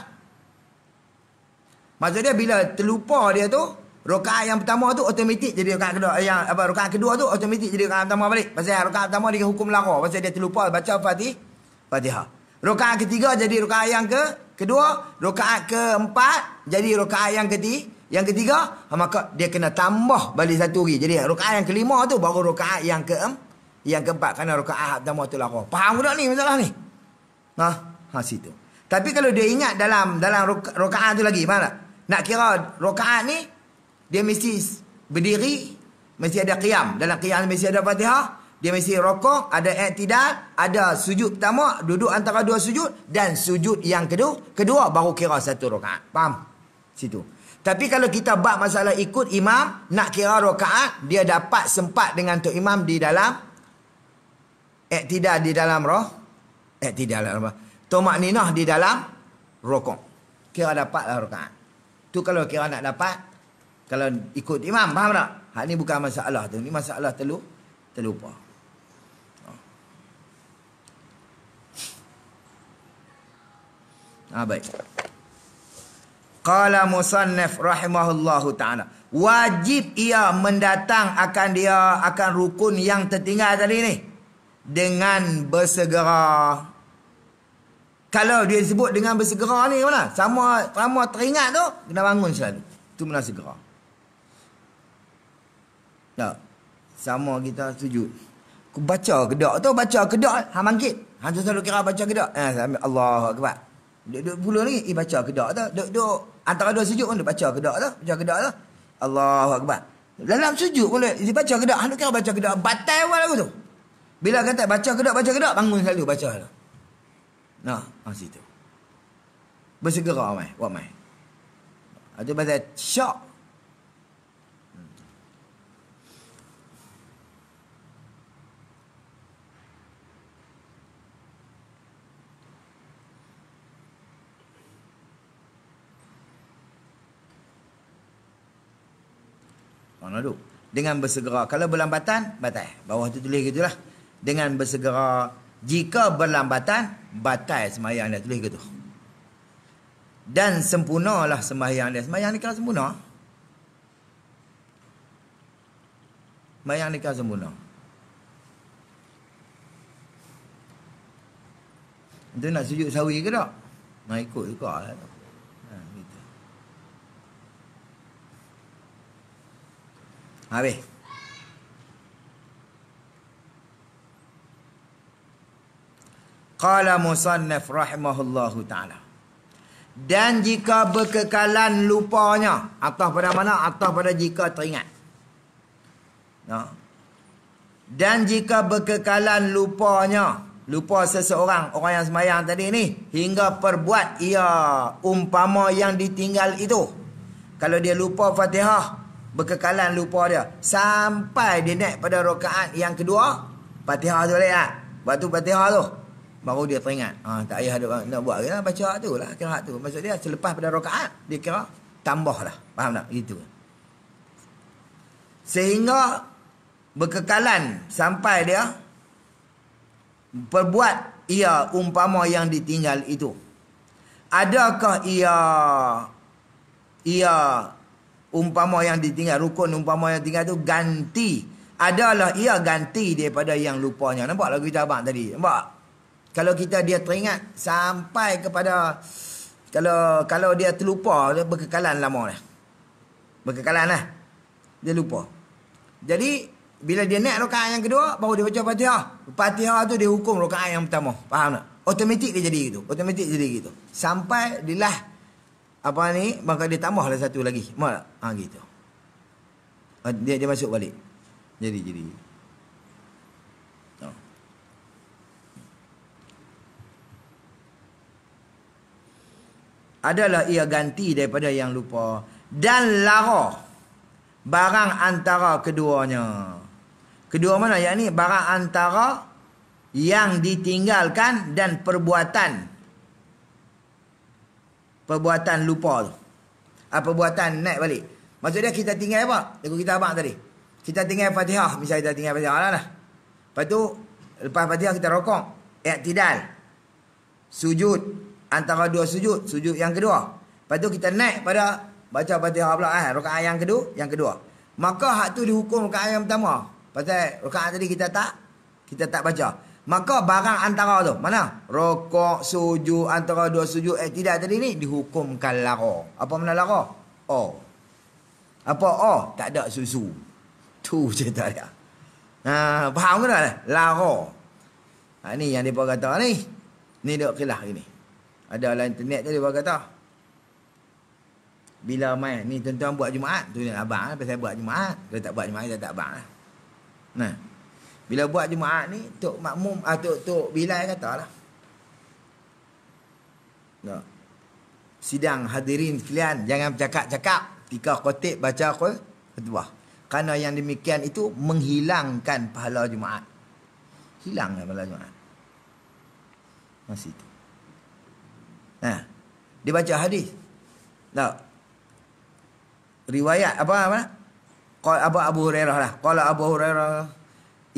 Maksud dia bila terlupa dia tu, rakaat yang pertama tu automatik jadi rakaat kedua, rakaat kedua tu automatik jadi rakaat pertama balik. Pasal rakaat pertama dia hukum lara, pasal dia terlupa baca Fatihah. Rakaat ketiga jadi rakaat yang kedua, rakaat keempat jadi rakaat yang ketiga, maka dia kena tambah balik satu lagi. Jadi rakaat yang kelima tu baru rakaat yang keempat, kerana rakaat pertama tu lara. Faham tak ni masalah ni? Situ. Tapi kalau dia ingat dalam rakaat tu lagi, mana? Nak kira rakaat ni dia mesti berdiri, mesti ada qiyam. Dalam qiyam mesti ada Fatihah, dia mesti rokok, ada i'tidal, ada sujud pertama, duduk antara dua sujud, dan sujud yang kedua baru kira satu rakaat. Faham? Situ. Tapi kalau kita bab masalah ikut imam, nak kira rakaat, dia dapat sempat dengan tok imam di dalam i'tidal, di dalam tumakninah di dalam rokok. Kira dapatlah rakaat. Tu kalau kira nak dapat, kalau ikut imam, faham tak? Hak ni bukan masalah tu. Ni masalah terlupa. Baik. Qala musannaf rahimahullahu ta'ala. Wajib ia mendatang akan rukun yang tertinggal tadi ni dengan bersegera. Kalau dia sebut dengan bersegera ni mana? Sama teringat tu, kena bangun selalu. Itu mana segera. Tak. Sama kita sujud. Aku baca kedak tu, baca kedak. Hang bangkit. Hang tu selalu kira baca kedak. Sambil Allahu Akbar. Duduk puluh ni, baca kedak tu. Duduk antara dua sujud pun dia baca kedak tu. Baca kedak tu. Allahu Akbar. Dalam sujud pun dia baca kedak. Hang tu kira baca kedak. Batal awal aku tu. Bila kata baca kedak, bangun selalu baca tu. Nah, situ. Bersegera mai, buat mai. Itu pasal syak. Mana tu? Dengan bersegera. Kalau berlambatan, batal. Bawah tu tulis gitulah. Dengan bersegera. Jika berlambatan, batal sembahyang dia. Tulis gitu. Dan sempurnalah sembahyang dia. Sembahyang ni kalau sempurna. Sembahyang ni kalau sempurna. Itu nak sujud sawi ke tak? Nak ikut juga lah tu. Gitu. Habis. Qala musannaf rahimahullahu ta'ala. Dan jika berkekalan lupanya. Atau pada mana? Atau pada jika teringat. No. Dan jika berkekalan lupanya. Lupa seseorang. Orang yang sembahyang tadi ni. Hingga perbuat ia umpama yang ditinggal itu. Kalau dia lupa Fatihah. Berkekalan lupa dia. Sampai dia naik pada rakaat yang kedua. Fatihah tu boleh tak? Waktu Fatihah tu. Baru dia teringat. Tak payah nak buat lah. Baca tu lah. Kira tu. Maksud dia selepas pada rakaat. Dia kira tambah lah. Faham tak? Itu. Sehingga berkekalan sampai dia perbuat ia umpama yang ditinggal itu. Adakah ia umpama yang ditinggal, rukun umpama yang tinggal tu ganti. Adalah ia ganti daripada yang lupanya. Nampak lagu kita abang tadi? Nampak? Kalau dia teringat sampai kepada kalau dia terlupa, dia berkekalan lama dah. Berkekalan lah. Dia lupa. Jadi bila dia naik rakaat yang kedua, baru dia baca Fatihah. Fatihah tu dia hukum rakaat yang pertama. Faham tak? Automatik dia jadi gitu. Automatik jadi gitu. Sampai dilah apa ni, maka dia tambahlah satu lagi. Mak gitu. Dia masuk balik. Jadi. Adalah ia ganti daripada yang lupa dan lara barang antara keduanya. Kedua mana? Yang ni barang antara yang ditinggalkan dan perbuatan lupa tu. Perbuatan naik balik. Maksudnya kita tinggal apa? Ikut kita abang tadi. Kita tinggal Fatihah. Misalnya kita tinggal Fatihah lah. Lepas tu, lepas Fatihah kita rokok. I'tidal. Sujud. Antara dua sujud. Sujud yang kedua. Lepas tu kita naik pada baca Fatihah pula. Rakaat yang kedua. Maka hak tu dihukum rakaat yang pertama. Pasal rakaat tadi kita tak baca. Maka barang antara tu. Mana? Rokok, sujud, antara dua sujud. Tidak tadi ni dihukumkan lara. Apa mana lara? Apa tak ada susu. Tu cerita dia. Faham ke tak? Lara. Ni yang dia kata ni. Ni duk kilah gini. Ada dalam internet tu dia kata. Bila main ni tuan-tuan buat Jumaat. Tu ni abang pasal buat Jumaat. Kalau tak buat Jumaat, kita tak abang lah. Nah. Bila buat Jumaat ni, Tok Makmum, Tok Bilal katalah. Nah. Sidang hadirin sekalian, jangan bercakap-cakap ketika khatib baca khutbah. Kerana yang demikian itu menghilangkan pahala Jumaat. Hilanglah pahala Jumaat. Masih itu. Nah, dia baca hadis. Tak. Riwayat apa? Qala Abu Hurairah lah. Qala Abu Hurairah,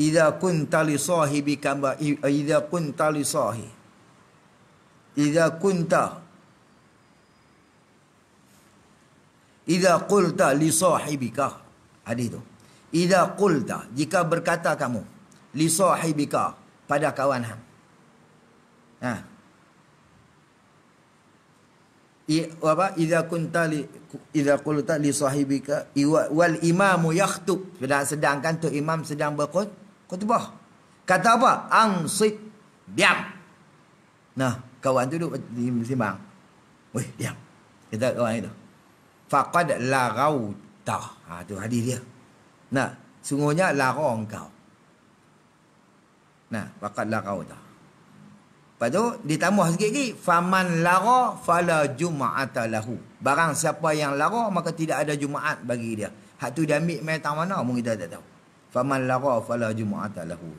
idza kunta li sahibika idza kunta li sahi. Idza qulta li sahibika. Hadis tu. Idza qulta, jika berkata kamu li sahibika, pada kawan hang. Idza kunta li idza qulta li sahibika wal imamu yakhutub, sedangkan tu imam sedang berkhutbah. Kata apa? Ansit, diam. Nah, kawan tu duduk simbang. Weh, diam. Kata kawan itu. Faqad laghauta. Tu hadis dia. Nah, sungguhnya lara engkau. Nah, faqad laghauta. Lepas tu ditambah sikit lagi, faman lara fala jum'ata lahu. Barang siapa yang lara maka tidak ada Jumaat bagi dia. Hak tu dia ambil mai tang mana pun kita tak tahu. Faman lara fala jum'ata lahu.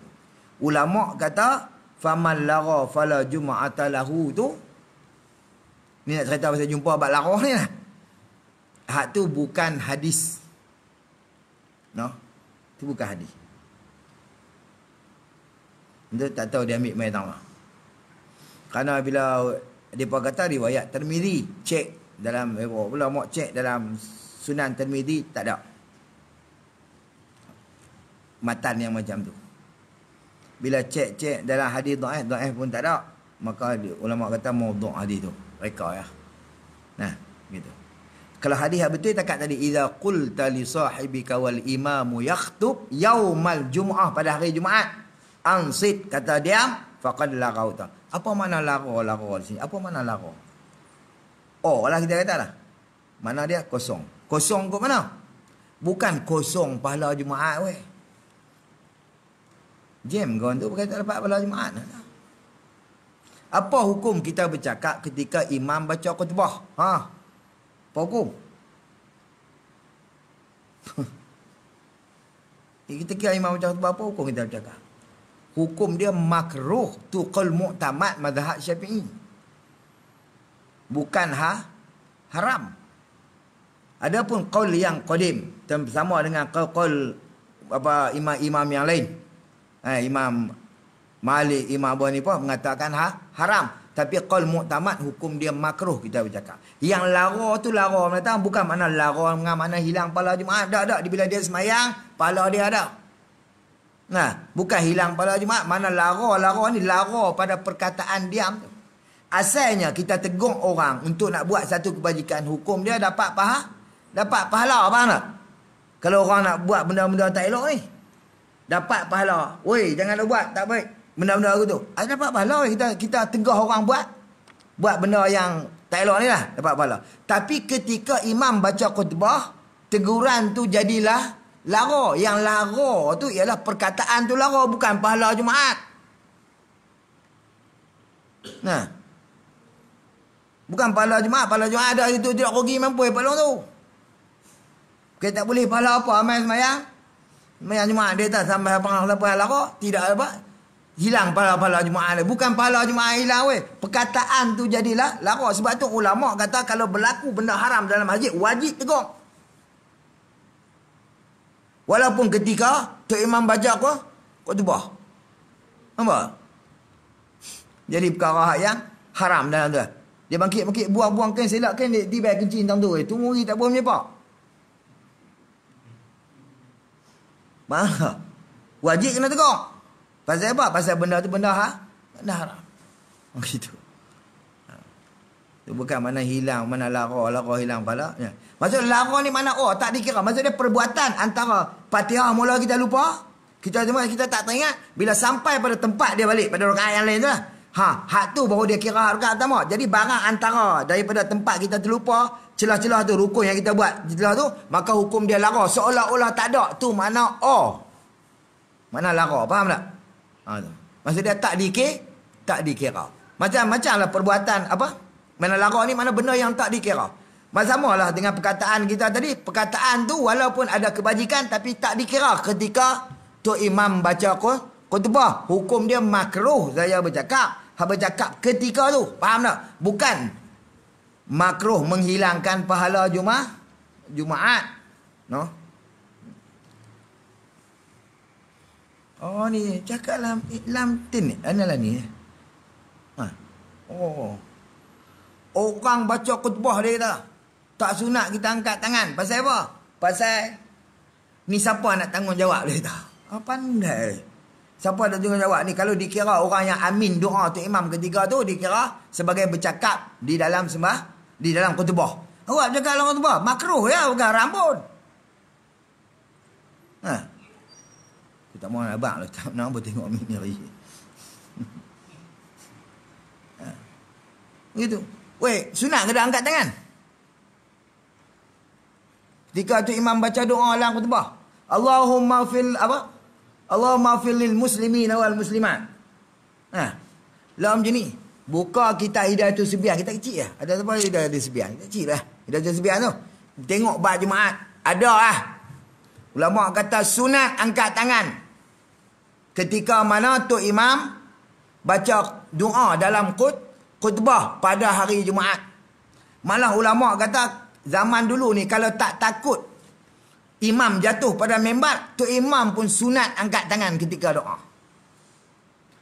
Ulama kata faman lara fala jum'ata lahu tu, ni nak cerita pasal jumpa bab lara ni lah. Hak tu bukan hadis. No. Tu bukan hadis. Dia tak tahu dia ambil mai tang mana. Kerana bila mereka kata riwayat Tirmizi, cek dalam ulama cek dalam Sunan Tirmizi tak ada matan yang macam tu. Bila cek dalam hadis dhaif pun tak ada, maka ulama kata maudhu' hadis tu, reka ya. Nah, gitu. Kalau hadis yang betul takat tadi, idza qulta li sahibika wal imamu yakhutub yaumal jumu'ah, pada hari Jumaat, ansit, kata diam, faqad laghauta. Apa makna lara di sini? Apa makna lara? Oh lah kita kata lah. Mana dia? Kosong. Kosong ke mana? Bukan kosong pahala Jumaat weh. Jam kawan tu berkata dapat pahala Jumaat. Apa hukum kita bercakap ketika imam baca khutbah? Apa hukum? Ketika imam baca khutbah, apa hukum kita bercakap? Hukum dia makruh, tu qaul mu'tamad mazhab Syafi'i. Bukan haram. Adapun qaul yang qadim sama dengan qaul apa imam-imam yang lain. Imam Malik, Imam Abu Hanifah mengatakan haram. Tapi qaul mu'tamad hukum dia makruh kita bercakap. Yang lara tu lara mengatakan bukan makna lara dengan makna hilang pahala Jumaat. Tak. Bila dia semayang, pahala dia ada. Nah, bukan hilang pada Jumaat. Mana lara ni lara pada perkataan diam. Asalnya kita tegur orang untuk nak buat satu kebajikan, hukum dia dapat pahala, faham tak? Kalau orang nak buat benda-benda tak elok ni, dapat pahala. Woi, jangan buat, tak baik. Benda-benda tu. Dapat pahala, kita tegur orang buat benda yang tak elok ni lah, dapat pahala. Tapi ketika imam baca khutbah, teguran tu jadilah lara. Yang lara tu ialah perkataan tu lara, bukan pahala Jumaat. Nah. Bukan pahala Jumaat. Pahala Jumaat ada itu tidak rugi mampu pahala tu. Kita tak boleh pahala apa amal semayang. Semayang Jumaat dia tak sampai apa lara, tidak apa. Hilang pahala Jumaat. Bukan pahala Jumaat hilang weh. Perkataan tu jadilah lara. Sebab tu ulama kata kalau berlaku benda haram dalam masjid wajib tegur. Walaupun ketika Tok Imam baca apa? Khutbah. Nampak? Jadi perkara yang haram dalam tu. Dia bangkit buang kan silap kan dia tiba kencing tang tu. Tunggu lagi tak boleh menyepak. Mana? Wajib kena tegur. Pasal apa? Pasal benda tu benda haram. Begitu. Itu bukan mana hilang, mana lara hilang pala. Ya. Maksud lara ni mana tak dikira. Maksud dia perbuatan antara Fatihah mula kita lupa. Kita tak teringat. Bila sampai pada tempat dia balik, pada rakaat yang lain tu lah. Hak tu baru dia kira rakaat pertama. Jadi barang antara daripada tempat kita terlupa, celah-celah tu, rukun yang kita buat, celah tu, maka hukum dia lara. Seolah-olah tak ada. Tu mana mana lara. Faham tak? Tu. Maksud dia tak dikira. Macam-macam lah perbuatan apa? Mana lara ni, mana benda yang tak dikira. Sama lah dengan perkataan kita tadi. Perkataan tu walaupun ada kebajikan tapi tak dikira ketika Tok Imam baca khutbah. Hukum dia makruh saya bercakap. Bercakap ketika tu. Faham tak? Bukan makruh menghilangkan pahala Jumaat. No? Oh ni cakap lam tin. Analah ni. Orang baca khutbah dia kata, tak sunat kita angkat tangan. Pasal apa? Pasal ni siapa nak tanggungjawab dia kata. Pandai. Siapa ada tanggungjawab ni? Kalau dikira orang yang amin doa tu imam ketika tu, dikira sebagai bercakap di dalam khutbah. Awak cakap dengan orang tua, makruh ya pegang rambut. Aku tak mahu abang lah, tak nak tengok Amin ni hari. Begitu. Weh, sunat ke dah angkat tangan? Ketika tu imam baca doa dalam khutbah, Allahumma fil apa? Allahumma fil lil muslimin wal muslimat. Lah macam ni. Buka kita Hidayatul Sebian, kita kecil lah. Ada apa Hidayatul Sebian? Kita kecil lah. Hidayatul Sebian tu. Tengok bab jemaat. Ada lah. Ulama kata sunat angkat tangan. Ketika mana Tok Imam baca doa dalam khutbah pada hari Jumaat. Malah ulama kata zaman dulu ni kalau tak takut imam jatuh pada mimbar, Tok Imam pun sunat angkat tangan ketika doa.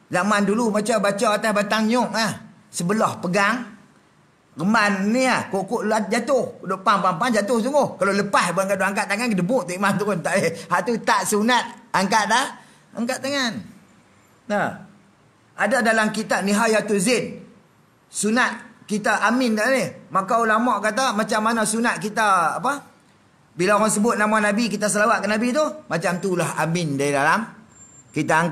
Zaman dulu baca atas batang nyok sebelah pegang reman ni kokok jatuh, duk pam jatuh sungguh. Kalau lepas bang kada angkat tangan gedebuk Tok Imam turun tak tu tak sunat angkat tangan. Nah. Ada dalam kitab Nihayatul Zain sunat kita amin tak ni. Maka ulama kata macam mana sunat kita apa? Bila orang sebut nama Nabi, kita selawat ke Nabi tu, macam itulah amin dari dalam. Kita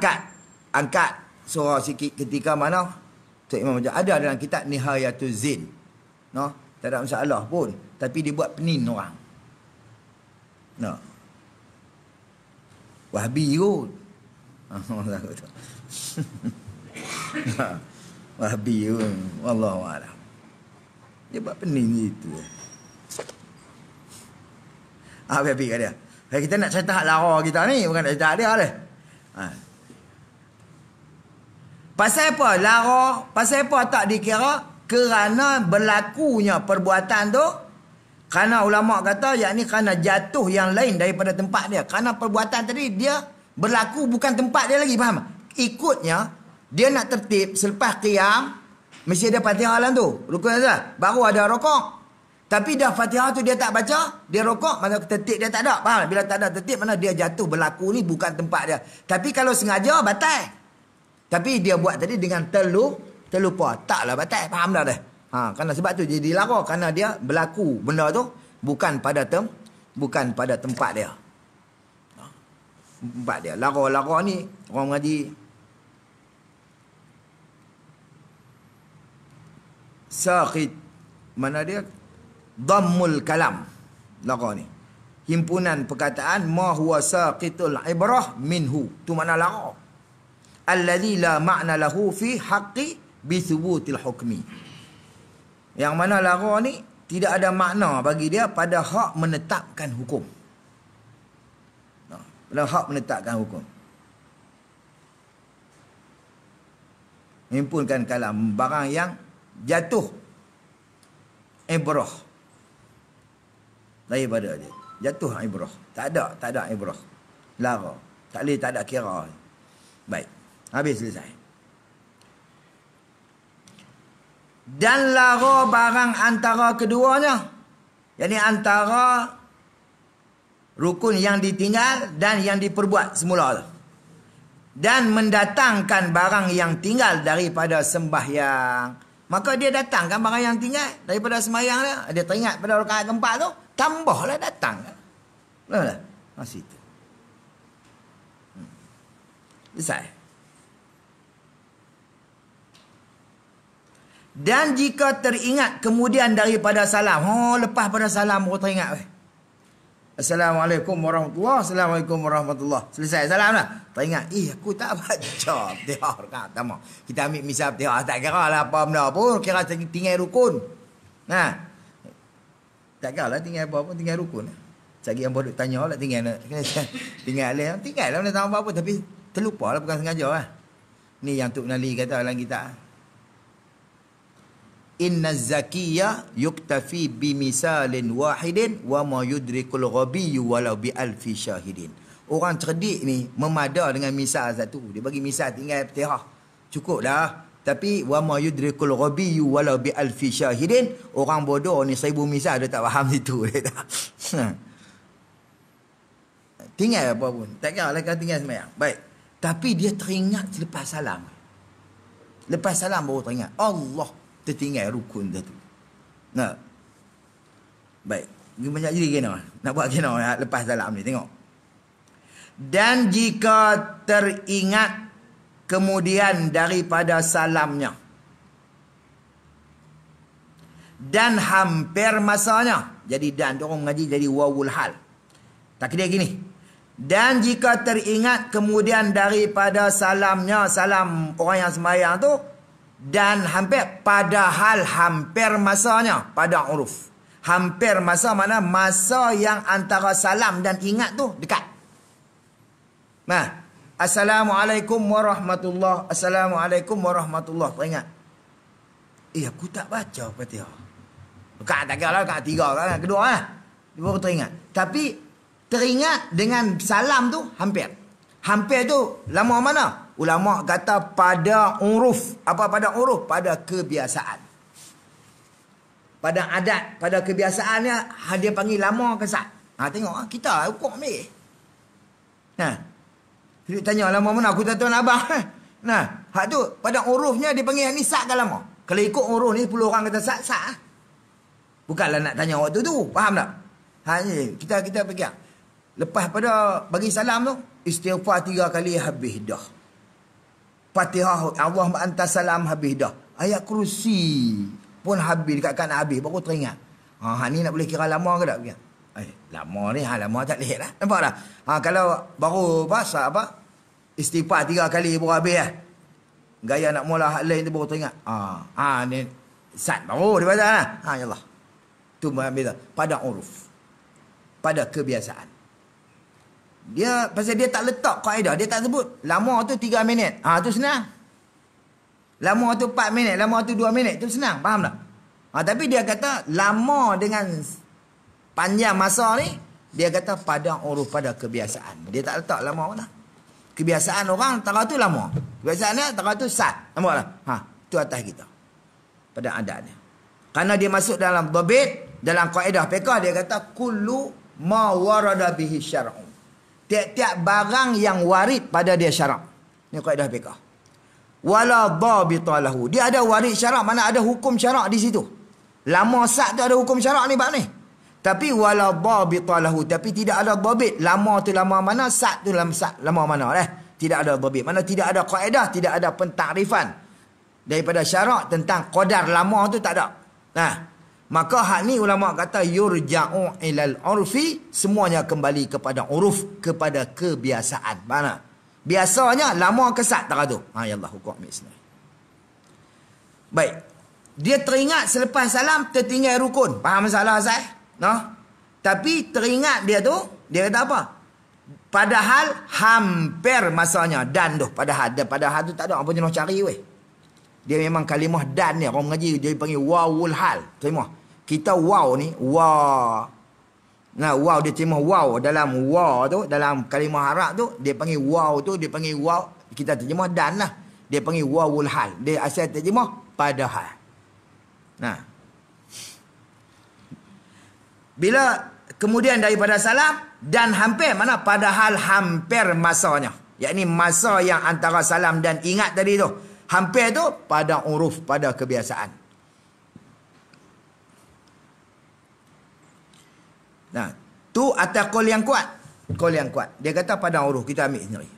angkat suara sikit ketika mana Tok Imam baca. Ada dalam kitab Nihayatul Zain. No, tak ada masalah pun. Tapi dia buat penin orang. No. Wahabi kot. Wahabi kot. Wallahualam. Dia buat pening gitu. Habis kat dia. Kita nak cerita hak lara kita ni, bukan nak cerita dia lah. Pasal apa lara? Pasal apa tak dikira? Kerana berlakunya perbuatan tu, kerana ulama kata yakni kerana jatuh yang lain daripada tempat dia. Kerana perbuatan tadi dia berlaku bukan tempat dia lagi, faham? Ikutnya dia nak tertib selepas qiyam mesti ada Fatihah dalam tu. Rukun dah. Baru ada rokok. Tapi dah Fatihah tu dia tak baca, dia rokok, mana tertib dia tak ada. Faham? Bila tak ada tertib, mana dia jatuh berlaku ni bukan tempat dia. Tapi kalau sengaja, batal. Tapi dia buat tadi dengan terlupa. Taklah batal. Faham dah dah? Kerana sebab tu jadi lara. Kerana dia berlaku benda tu bukan pada tempat dia. Tempat dia. Lara-lara ni, orang mengaji saqit. Mana dia? Dhammul kalam. Lara ni. Himpunan perkataan ma huwa saqitul ibrah minhu. Tu makna lara. Alladhi la ma'na lahu fi haqqi bi thubutil hukmi. Yang mana lara ni tidak ada makna bagi dia pada hak menetapkan hukum. Pada hak menetapkan hukum. Himpunkan kalam barang yang jatuh ibrah daripada dia. Jatuh ibrah. Tak ada ibrah. Lara. Tak ada kira. Baik. Habis selesai. Dan lara barang antara keduanya. Jadi antara rukun yang ditinggal dan yang diperbuat semula tu. Dan mendatangkan barang yang tinggal daripada sembahyang. Maka dia datangkan barang yang tinggal daripada sembahyang dia. Dia teringat pada rakaat keempat tu, tambahlah datang. Betul tak? Masih itu. Selesai. Dan jika teringat kemudian daripada salam. Lepas pada salam baru teringat. Assalamualaikum warahmatullahi. Assalamualaikum warahmatullahi. Selesai salam lah. Teringat. Aku tak baca Fatihah rakaat pertama. Kita ambil misal Fatihah. Tak kira lah apa benda pun. Kira tinggal rukun. Tak kira lah tinggal apa pun. Tinggal rukun. Sagi yang bodoh tanya lah. Tinggal lah. Tinggal lah. Mana tahu apa-apa. Tapi terlupa lah. Bukan sengaja lah. Ni yang Tuk Nali kata dalam kitab. Inna zakiyya yuktafi bimisalin wahidin wa ma yudrikul ghabiyyu walau bi alfi syahidin. Orang cerdik ni memada dengan misal satu. Dia bagi misal tinggal Fatihah. Cukup dah. Tapi wa ma yudrikul ghabiyyu walau bi alfi syahidin. Orang bodoh ni 1000 misal dia tak faham situ. Tinggal apa pun. Tak kira lah tinggal sembahyang. Baik. Tapi dia teringat selepas salam. Lepas salam baru teringat. Allah tertinggal rukun tu. Baik. Banyak jadi kena. Nak buat kena lepas salam ni. Tengok. Dan jika teringat kemudian daripada salamnya dan hampir masanya. Jadi dan tu orang mengaji jadi wawul hal. Tak kira gini. Dan jika teringat kemudian daripada salamnya, salam orang yang sembahyang tu, dan hampir, padahal hampir masanya pada uruf. Hampir masa mana masa yang antara salam dan ingat tu dekat. Nah, Assalamualaikum warahmatullahi. Assalamualaikum warahmatullahi. Teringat. Aku tak baca Fatihah. Rakaat tak kira lah, rakaat 3 kan, kedua lah. Dia baru teringat. Tapi teringat dengan salam tu hampir. Hampir tu lama mana? Ulama kata pada uruf. Apa pada uruf? Pada kebiasaan. Pada adat, pada kebiasaannya dia panggil lama ke sat. Tengok kita hukum ambil. Dia tanya lama mana, aku tak tahu nak abang. Hak tu pada urufnya dia panggil ni sat ke lama. Kalau ikut uruf ni 10 orang kata sat. Bukanlah nak tanya waktu tu, faham tak? Kita pegang. Lepas pada bagi salam tu, istighfar 3 kali habis dah. Fatihah Allah anta salam habis dah. Ayat kursi pun habis dekat kanan habis baru teringat. Ni nak boleh kira lama ke tak? Lama ni lama tak leh dah. Nampak tak? Kalau baru istighfar 3 kali baru habis lah. Gaya nak mula hak lain tu baru teringat. Ni sat baru dia baca lah. Ya Allah. Tu ambil pada uruf. Pada kebiasaan. Dia pasal dia tak letak kaedah, dia tak sebut lama tu 3 minit. Tu senang. Lama tu 4 minit, lama tu 2 minit, tu senang, faham tak? Tapi dia kata lama dengan panjang masa ni, dia kata pada uruf, pada kebiasaan. Dia tak letak lama mana. Kebiasaan orang tara tu lama. Kebiasaannya tara tu sat. Nampak tak? Tu atas kita. Pada adatnya. Karena dia masuk dalam dhabit, dalam kaedah fiqh dia kata kullu ma warada bihi syar'u. Tiap-tiap barang yang warid pada dia syarak. Ini kaedah fiqh. Wala dhabita lahu. Dia ada warid syarak, mana ada hukum syarak di situ. Lama sat tu ada hukum syarak ni bab ni. Tapi wala dhabita lahu, tapi tidak ada dhabit. Lama tu lama mana, sat tu lama mana Tidak ada dhabit. Mana tidak ada kaedah, tidak ada pentakrifan daripada syarak tentang qadar lama tu tak ada. Maka hak ni ulama kata yurja'u ilal urfi, semuanya kembali kepada uruf, kepada kebiasaan. Mana? Biasanya lama kesat tak tu. Ya Allah hukum Islam. Baik. Dia teringat selepas salam tertinggal rukun. Faham masalah saya? Tapi teringat dia tu, dia kata apa? Padahal hampir masanya dan tu. Padahal tu tak ada apa jenis cari weh. Dia memang kalimah dan ni orang mengaji dia panggil wawul hal. Terima. Kita waw ni waw. Waw dia terima waw dalam waw tu, dalam kalimah Arab tu dia panggil waw tu, dia panggil waw, kita terjemah dan lah. Dia panggil wawul hal. Dia asal terjemah padahal. Bila kemudian daripada salam dan hampir mana padahal hampir masanya. Yakni masa yang antara salam dan ingat tadi tu. Hampir tu pada uruf, pada kebiasaan. Tu atas kol yang kuat. Kol yang kuat. Dia kata pada uruf. Kita ambil sendiri.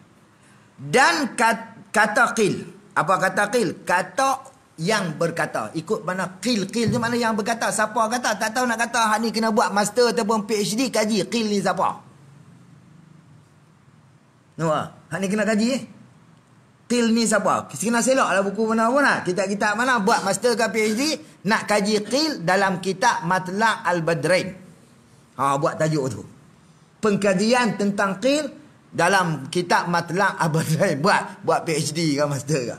Dan kata qil. Apa kata qil? Kata yang berkata. Ikut mana qil. Qil tu mana yang berkata. Siapa kata? Tak tahu nak kata hak ni kena buat master ataupun PhD kaji. Qil ni siapa? Hak ni kena kaji Qil ni siapa? Kena selok lah buku mana pun lah. Kitab-kitab mana buat master ke PhD. Nak kaji qil dalam kitab Matla' al-Badrain. Buat tajuk tu. Pengkajian tentang qil dalam kitab Matla' al-Badrain. Buat PhD ke master ke.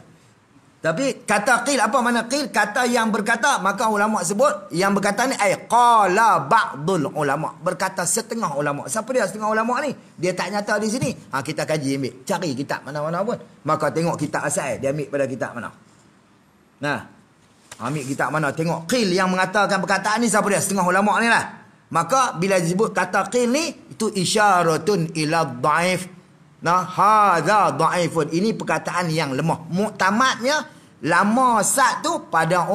Tapi kata qil, apa mana qil? Kata yang berkata. Maka ulama sebut yang berkata ni qala ba'dul ulama. Berkata setengah ulama. Siapa dia setengah ulama ni? Dia tak nyata di sini. Kita kaji ambil. Cari kitab mana-mana pun. Maka tengok kitab asal. Dia ambil pada kitab mana. Ambil kitab mana. Tengok qil yang mengatakan perkataan ni siapa dia? Setengah ulama ni lah. Maka bila disebut kata qil ni, itu isyaratun ila dhaif. Hadza dhaifun. Ini perkataan yang lemah. Muktamadnya lama sat tu pada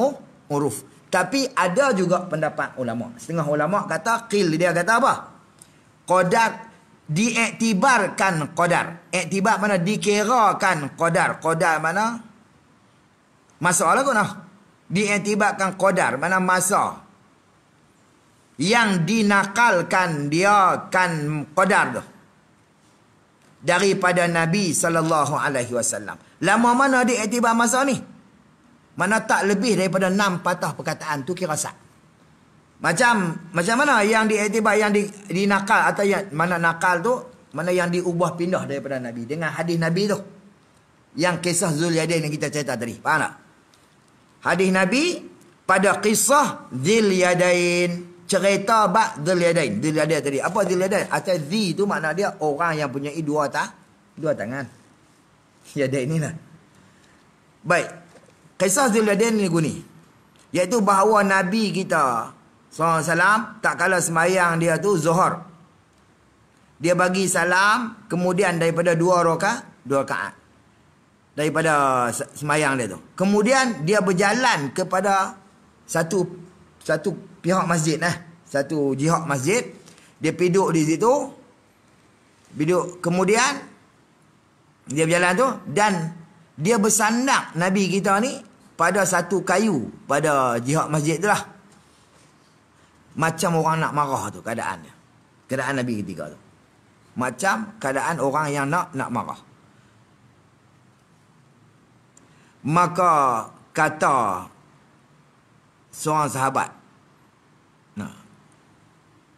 uruf. Tapi ada juga pendapat ulama. Setengah ulama kata qil, dia kata apa? Qadar diiktibarkan qadar. Iktibar mana dikirakan qadar. Qadar mana masa lah guna. Diiktibarkan qadar mana masa. Yang dinakalkan dia kan qadar tu. Daripada Nabi SAW. Lama mana diiktibar masa ni? Mana tak lebih daripada 6 patah perkataan tu kira sah. Macam mana yang diiktibar, yang dinakal atau yang mana nakal tu, mana yang diubah pindah daripada Nabi dengan hadis Nabi tu. Yang kisah Zulyadain yang kita cerita tadi. Faham tak? Hadis Nabi pada kisah Zulyadain. Cerita bab Zulyadain. Zulyadain tadi. Apa Zulyadain? Atas Z tu makna dia orang yang punya dua tangan. Yadain ni lah. Baik. Kisah Zulyadain ni guni. Iaitu bahawa Nabi kita SAW tak kala semayang dia tu Zuhur. Dia bagi salam kemudian daripada 2 rakaat. Daripada semayang dia tu. Kemudian dia berjalan kepada satu pihak masjid satu jihad masjid. Dia duduk di situ. Kemudian dia berjalan tu dan dia bersandar Nabi kita ni pada satu kayu pada jihad masjid tu lah. Macam orang nak marah tu keadaannya. Keadaan Nabi ketika tu. Macam keadaan orang yang nak marah. Maka kata seorang sahabat.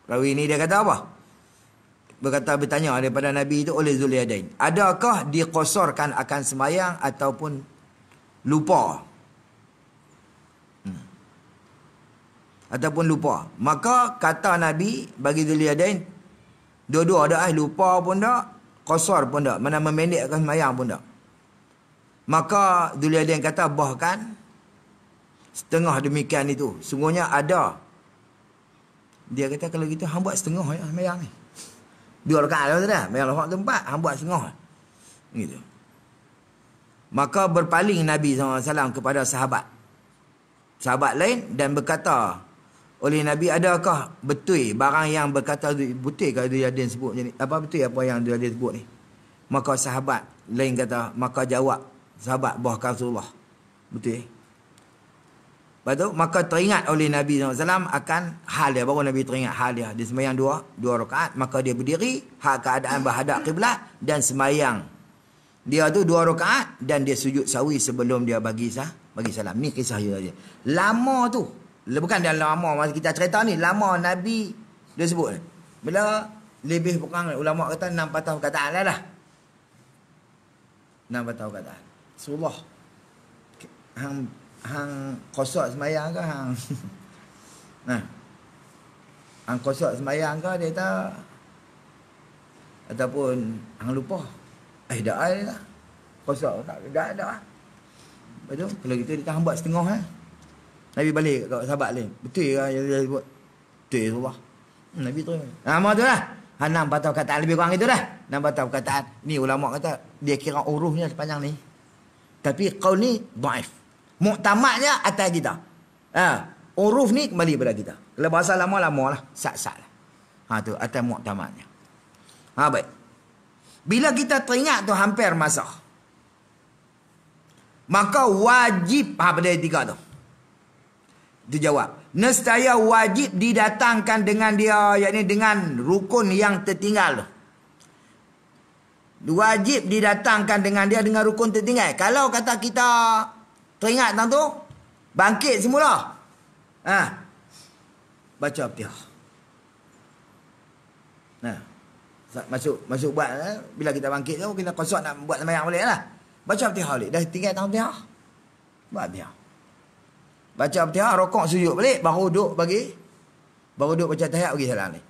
Rawi ni dia kata apa? Bertanya daripada Nabi itu oleh Zulyadain. Adakah diqasarkan akan semayang ataupun lupa? Ataupun lupa. Maka kata Nabi bagi Zulyadain, dua-dua ada lupa pun tak, qasar pun tak, mana memendekkan semayang pun tak. Maka Zulyadain kata bahkan setengah demikian itu. Sungguhnya ada. Dia kata kalau gitu hang buat setengah ya semayang ni. 2 rakaat dah. Semayang rakaat keempat, hang buat setengah. Gitu. Maka berpaling Nabi SAW kepada sahabat lain dan berkata oleh Nabi, adakah betul barang yang berkata betul kalau Zulyadain sebut ni? Apa betul apa yang Zulyadain sebut ni? Maka sahabat lain kata, maka jawab sahabat bahkan Rasulullah. Betul. Lepas tu, maka teringat oleh Nabi SAW akan hal dia. Baru Nabi teringat hal dia. Dia semayang 2 rakaat. Maka dia berdiri. Hak keadaan berhadap kiblat. Dan semayang. Dia tu 2 rakaat. Dan dia sujud sawi sebelum dia bagi salam. Ni kisah dia. Lama tu. Bukan dia lama. Masa kita cerita ni. Lama Nabi dia sebut. Bila lebih kurang ulama kata 6 patah perkataan lah. 6 patah perkataan. Rasulullah. Hang kosok semayang ke hang? Hang kosok semayang ke dia tak? Ataupun hang lupa? Dah lah. Kosok tak? Dah. Lepas tu, kalau kita dia hang buat setengah Nabi balik kat sahabat lain. Betul ke yang dia buat? Betul Allah. Nabi terima. Nama tu lah. Hang 6 patah perkataan lebih kurang itu dah. 6 patah perkataan. Ni ulama kata dia kira urufnya sepanjang ni. Tapi qaul ni dhaif. Muktamadnya atas kita. Uruf ni kembali pada kita. Kalau bahasa lama-lama lah. Sat-sat lah. Tu atas muktamadnya. Baik. Bila kita teringat tu hampir masa. Maka wajib. Pada ayat 3 tu. Itu jawab. Nescaya wajib didatangkan dengan dia. Yakni dengan rukun yang tertinggal tu. Wajib didatangkan dengan dia dengan rukun tertinggal. Kalau kata kita teringat tentang tu, bangkit semula. Baca Fatihah. Masuk buat bila kita bangkit tu kita kosong nak buat sembahyang balik lah. Baca Fatihah balik. Dah tinggal tentang Fatihah. Buat Fatihah. Baca Fatihah, rokok sujud balik, baru duduk baca tahiyat bagi salam ni.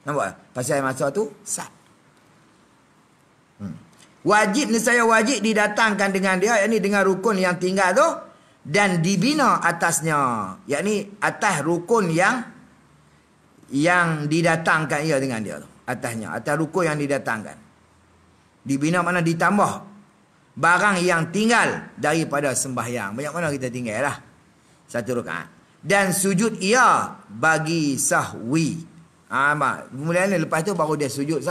Nampak? Pasal masa tu sat. Wajib, nescaya wajib didatangkan dengan dia, yakni dengan rukun yang tinggal tu dan dibina atasnya, yakni atas rukun yang didatangkan ia dengan dia tu, atas rukun yang didatangkan. Dibina mana ditambah barang yang tinggal daripada sembahyang. Banyak mana kita tinggal lah 1 rakaat. Dan sujud ia bagi sahwi. Mak. Kemudian lepas tu baru dia sujud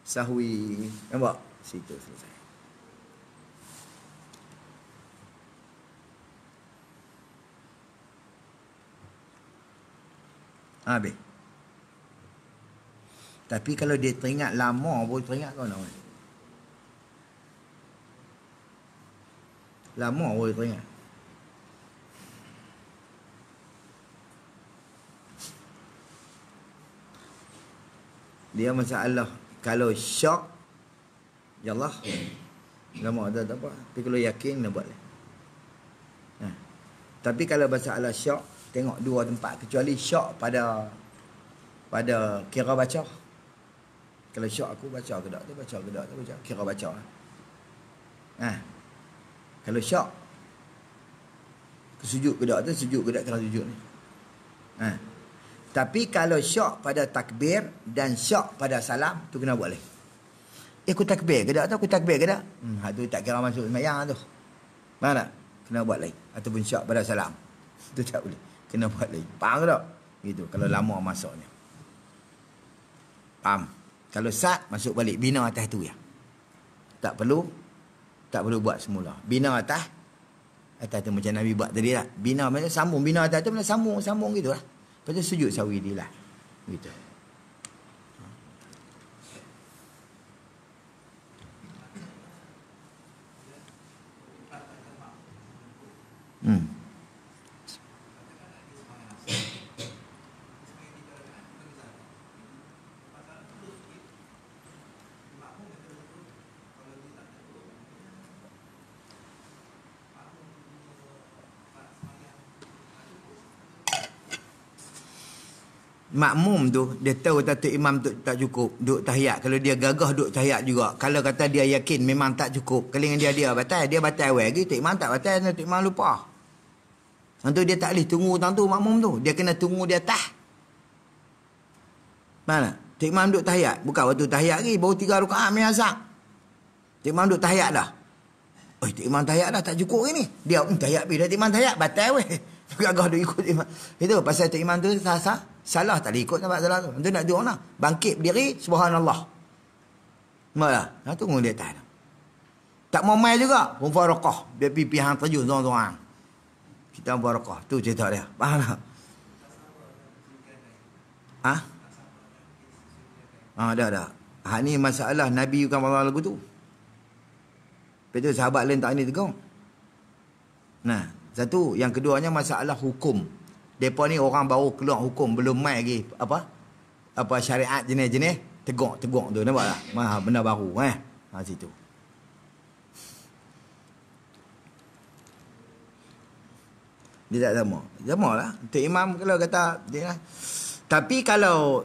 sahwi. Nampak? Situ selesai. Habis. Tapi kalau dia teringat lama pun teringat kau nak. Lama pun teringat. Dia masalah kalau syok, yalah, lama tak apa. Tapi kalau yakin nak buat. Tapi kalau masalah syok, tengok dua tempat. Kecuali syok pada kira baca. Kalau syok aku baca ke tak tu, baca ke tak tu, baca. Kira baca. Kalau syok, sujud ke tak tu, sujud ke tak kira sujud ni. Tapi kalau syok pada takbir dan syok pada salam, tu kena buat lagi. Aku takbir ke tak tu, aku takbir ke tak? Tu tak kira masuk sembahyang tu. Mana? Kena buat lagi. Ataupun syok pada salam. Tu tak boleh. Kena buat lagi. Faham ke tak? Gitu. Kalau lama masuknya. Faham? Kalau sat, masuk balik. Bina atas tu ya. Tak perlu buat semula. Bina atas tu macam Nabi buat tadi lah. Bina macam sambung. Bina atas tu macam sambung gitu lah. Lepas tu sujud sahwi dia lah. Gitu. Makmum tu dia tahu kata imam tu tak cukup duduk tahiyat. Kalau dia gagah duduk tahiyat juga, kalau kata dia yakin memang tak cukup, kelingan dia batal lagi. Tok imam tak batal, tok imam lupa. Tentu dia tak boleh tunggu tang tu makmum tu. Dia kena tunggu dia tah. Mana? Tok imam duduk tahiyat, bukan waktu tahiyat lagi, baru 3 rakaat mai azan. Tok imam duduk tahiyat dah. Tok imam tahiyat dah tak cukup ni. Dia tahiyat dah tok imam tahiyat batal weh. Gagah duk ikut imam. Itu pasal tok imam tu salah tak ikut nampak salah tu. Nanti nak doa nak. Bangkit berdiri, subhanallah. Malah, tunggu dia tak. Tak mau main juga, mufarakah. Dia pipi hang terjun tuan-tuan. Kita mufarakah. Tu cerita dia. Faham tak? Dah. Ni masalah Nabi bukan masalah lagu tu. Lepas tu sahabat lain tak ni tegur. Nah, satu. Yang keduanya masalah hukum. Mereka ni orang baru keluar hukum, belum mai lagi apa syariat jenis-jenis, teguk tu nampak tak? Benda baru situ. Dia tak sama. Samalah. Tok imam kalau kata dia lah. Tapi kalau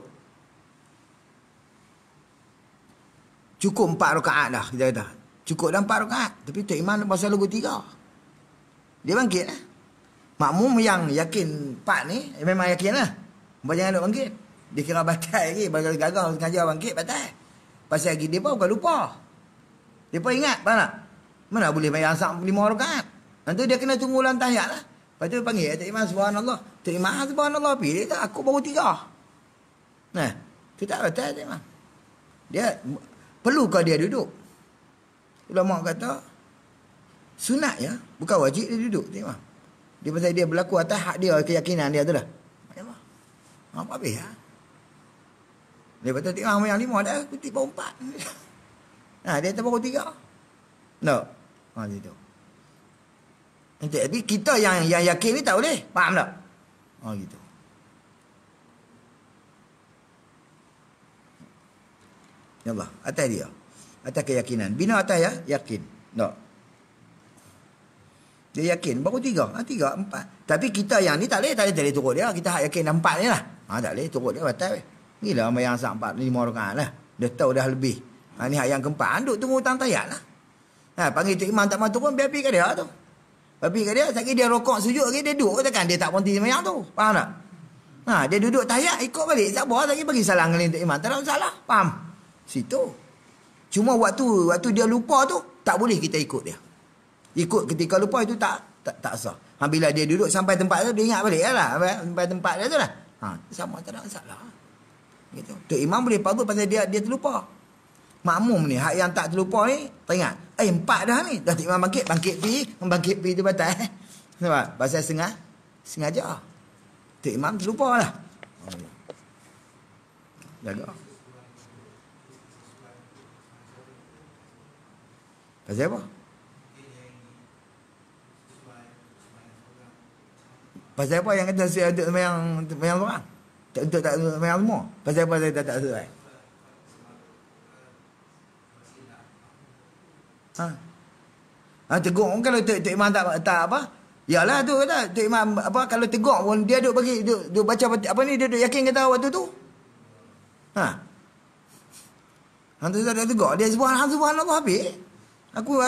cukup 4 rakaat dah, kita kata. Cukup dah 4 rakaat, tapi tok imam pasal lagu 3. Dia bangkit lah. Makmum yang yakin 4 ni, memang yakin lah. Jangan nak bangkit. Dia kira batal lagi. Bagal gagal sengaja bangkit, batal. Pasal lagi dia pun bukan lupa. Dia pun ingat, faham tak? Mana boleh bayar asam 5 rakaat. Nanti dia kena tunggu dalam tahiyat lah. Lepas tu panggil, Tok Imam subhanallah. Tok Imam subhanallah. Dia tak, aku baru 3. Nah, tu tak batal Tok Imam. Dia, perlukah dia duduk? Ulama kata, sunat ya. Bukan wajib dia duduk, Tok Imam. Dia pasal dia berlaku atas hak dia, keyakinan dia tu dah. Apa habis ya? Dia kata tengah yang 5 dah, kutip baru 4. Dia baru 3. No. Gitu. Tapi kita yang yakin ni tak boleh. Faham tak? Gitu. Ya Allah, atas dia. Atas keyakinan. Bina atas ya, yakin. No. Dia yakin baru 3, 4. Tapi kita yang ni tak boleh turut dia. Kita hak yakin 4 ni lah. Tak boleh turut dia batal. Gila yang 4, 5 rakaat lah. Dia tahu dah lebih. Ni hak yang keempat, duk tunggu hutang tayat lah. Panggil tok imam tak mau turun, biar pergi kat dia tu. Pergi kat dia, sekali dia rokok sujud lagi, dia duduk tekan. Dia tak berhenti sembahyang tu. Faham tak? Dia duduk tayat, ikut balik. Sabar lagi bagi salam dengan tok imam. Tak ada masalah. Faham? Situ. Cuma waktu dia lupa tu, tak boleh kita ikut dia. Ikut ketika lupa itu tak tak sah. Bila dia duduk sampai tempat tu, dia ingat balik lah. Sampai tempat dia tu lah. Sama, tak ada masalah. Gitu. Tok Imam boleh fardu pasal dia terlupa. Makmum ni, hak yang tak terlupa ni, teringat. 4 dah ni. Dah Tok Imam bangkit pergi tu batal. Nampak? Pasal sengaja. Tok Imam terlupa lah. Jaga. Pasal apa? Pasal apa yang kata saya untuk semayang orang? Untuk tak semayang semua? Pasal apa saya tak sesuai? Tegur kalau Tok Imam tak apa? Yalah tu kata Tok Imam apa kalau tegur pun dia duk bagi duk baca apa ni, dia duk yakin kata waktu tu. Hantu tak tegur dia subhanallah habis. Aku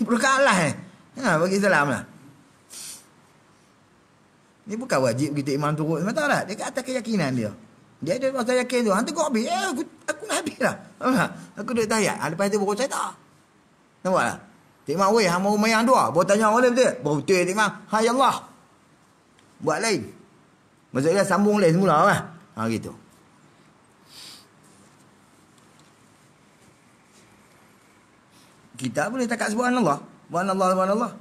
berkalah bagi salam lah. Ni bukan wajib kita imam turut semata lah. Dia kat atas keyakinan dia. Dia ada rasa yakin tu. Hantu kau habis. Aku nak habis lah. Aku duduk tahiyat. Lepas tu baru saya tak. Nampak tak? Tok Imam, weh, hang mau mayang dua. Baru tanya orang lain betul. Baru betul Tok Imam. Hai Allah. Buat lain. Maksudnya sambung lain semula lah. Gitu. Kita boleh takat subhanallah. Subhanallah.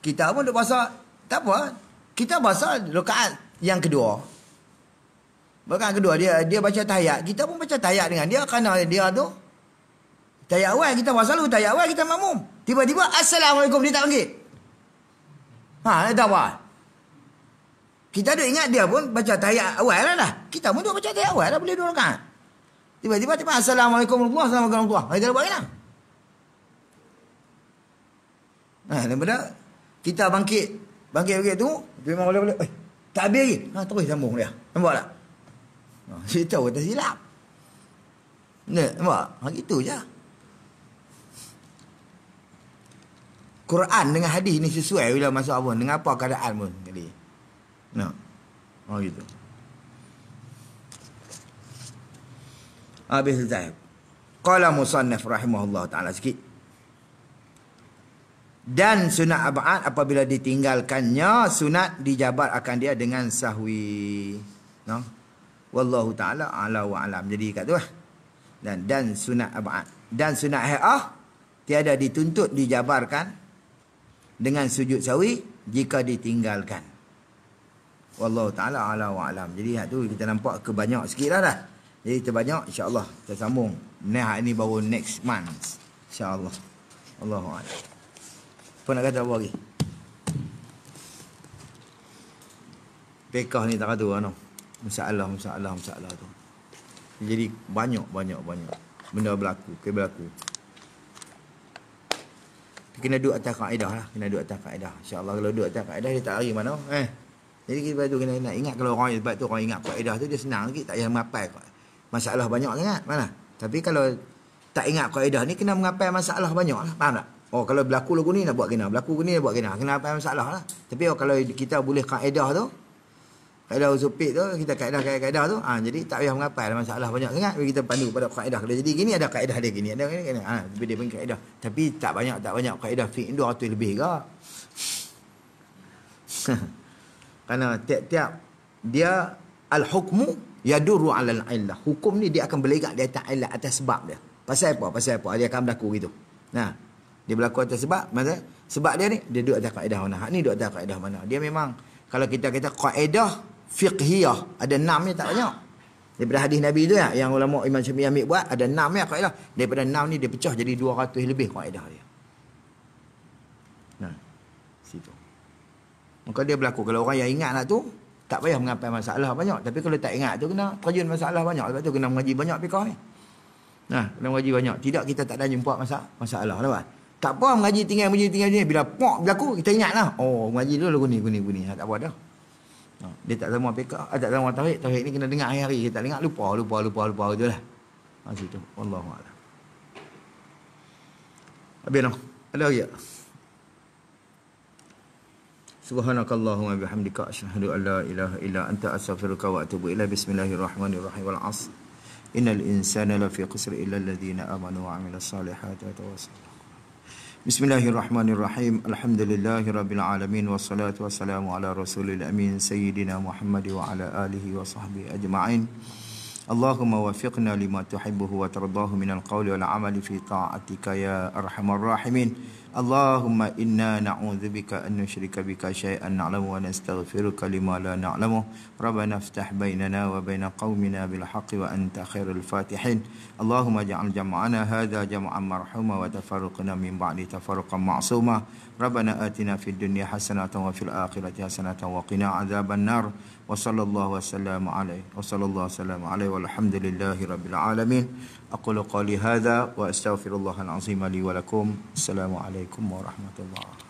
Kita pun duk bahasa. Tak apa. Kita bahasa rakaat yang kedua. Rakaat kedua dia baca tahiyat. Kita pun baca tahiyat dengan dia kerana dia tu tahiyat awal kita bahasa lu, tahiyat awal kita makmum. Tiba-tiba assalamualaikum dia tak panggil. Dia tak apa. Kita duk ingat dia pun baca tahiyat awal lah. Kita pun duk baca tahiyat awal lah, boleh 2 rakaat. Tiba-tiba assalamualaikum warahmatullahi wabarakatuh. Kita buat kenapa? Daripada kita bangkit tu, memang boleh. Tak habis lagi. Terus sambung dia. Nampak tak? Saya tahu kata silap. Nampak? Gitu je. Quran dengan hadis ni sesuai bila masuk apa, dengan apa keadaan pun tadi. Gitu. Habis selesai. Qala musannaf rahimahullah taala sikit. Dan sunat ab'ad apabila ditinggalkannya, sunat dijabar akan dia dengan sahwi. Wallahu ta'ala ala wa alam. Jadi kat tu lah. Dan sunat ab'ad. Dan sunat hai'ah tiada dituntut dijabarkan dengan sujud sahwi jika ditinggalkan. Wallahu ta'ala ala wa alam. Jadi hak tu kita nampak kebanyak sikit dah. Jadi terbanyak insya-Allah kita sambung. Ini baru next month. Insya-Allah. Allahu a'lam. Apa nak kata apa lagi? Pekah ni tak kata kan? Masalah tu. Jadi banyak benda berlaku. Kena duduk atas kaedah lah. InsyaAllah kalau duduk atas kaedah dia tak lari mana. Jadi kita tu kena nak ingat kalau orang, sebab tu orang ingat kaedah tu dia senang sikit, tak payah mengapai. Masalah banyak sangat mana. Tapi kalau tak ingat kaedah ni kena mengapai masalah banyak lah. Faham tak? Kalau berlaku lagu ni nak buat kena, kena apa masalah lah. Tapi kalau kita boleh kaedah tu, kaedah usul fiqh tu, kita kaedah tu, jadi tak payah mengapai masalah banyak sangat. Kita pandu pada kaedah. Kalau jadi gini ada kaedah dia gini, ada gini. Tapi dia pun kaedah. Tapi tak banyak kaedah fiqh 200 lebih ke. Kerana tiap-tiap dia al-hukmu yadurru 'ala al-'illah. Hukum ni dia akan berlegat di atas illah, atas sebab dia. Pasal apa? Dia akan berlaku gitu. Dia berlaku atas sebab dia ni, dia duduk atas kaedah mana. Hak ni duduk atas kaedah mana. Dia memang, kalau kita kata kaedah fiqhiyah, ada 6 ni tak banyak. Daripada hadis Nabi tu yang ulama Imam Syafi'i ambil buat, ada 6 ya kaedah. Daripada 6 ni dia pecah jadi 200 lebih kaedah dia. Situ. Maka dia berlaku. Kalau orang yang ingat nak tu, tak payah mengapai masalah banyak. Tapi kalau tak ingat tu, kena terjun masalah banyak. Sebab tu kena mengaji banyak fiqh ni. Kena mengaji banyak. Tidak kita tak ada jumpa masalah. Nampak? Tak apa mengaji tinggal. Bila berlaku, kita ingat lah. Mengaji dulu guni. Tak apa dah. Dia tak sama fiqh, tak sama tauhid. Tauhid ni kena dengar hari-hari. Kita tak dengar, lupa. Itu lah. Situ. Wallahu'alam. Habis dah. Ada lagi tak? Subhanakallahumma bihamdika asyhadu an la ilaha illa anta astaghfiruka wa atubu ilaik. Bismillahirrahmanirrahim. Wal 'asr. Innal insana lafi khusr illa alladhina amanu wa 'amilus solihati wa tawassaw Bismillahirrahmanirrahim. Alhamdulillahirabbil alamin wassalatu wassalamu ala rasulil amin sayyidina Muhammad wa ala alihi wa sahbihi ajma'in. Allahumma wafiqna lima tuhibbuhu wa tardahu minal qawli wal amali fi ta'atika ya arhamar rahimin. Allahumma inna na'udzubika an nusyrika bika syai'an na'lamu wa nastaghfiruka lima la na'lamu. Rabbana iftah bainana wa baina qaumina bil haqqi wa anta khairul fatihin. Allahumma ja'al jam'ana hadza jam'an marhuma wa tafarruqna min ba'di tafarruqan ma'suma. Rabbana atina fid dunya hasanatan wa fil akhirati hasanatan wa qina adzaban nar. Wa sallallahu wasallam alaihi walhamdulillahi rabbil alamin. Aqulu qali hadza wa astaghfirullahal azim li wa lakum. Assalamualaikum warahmatullahi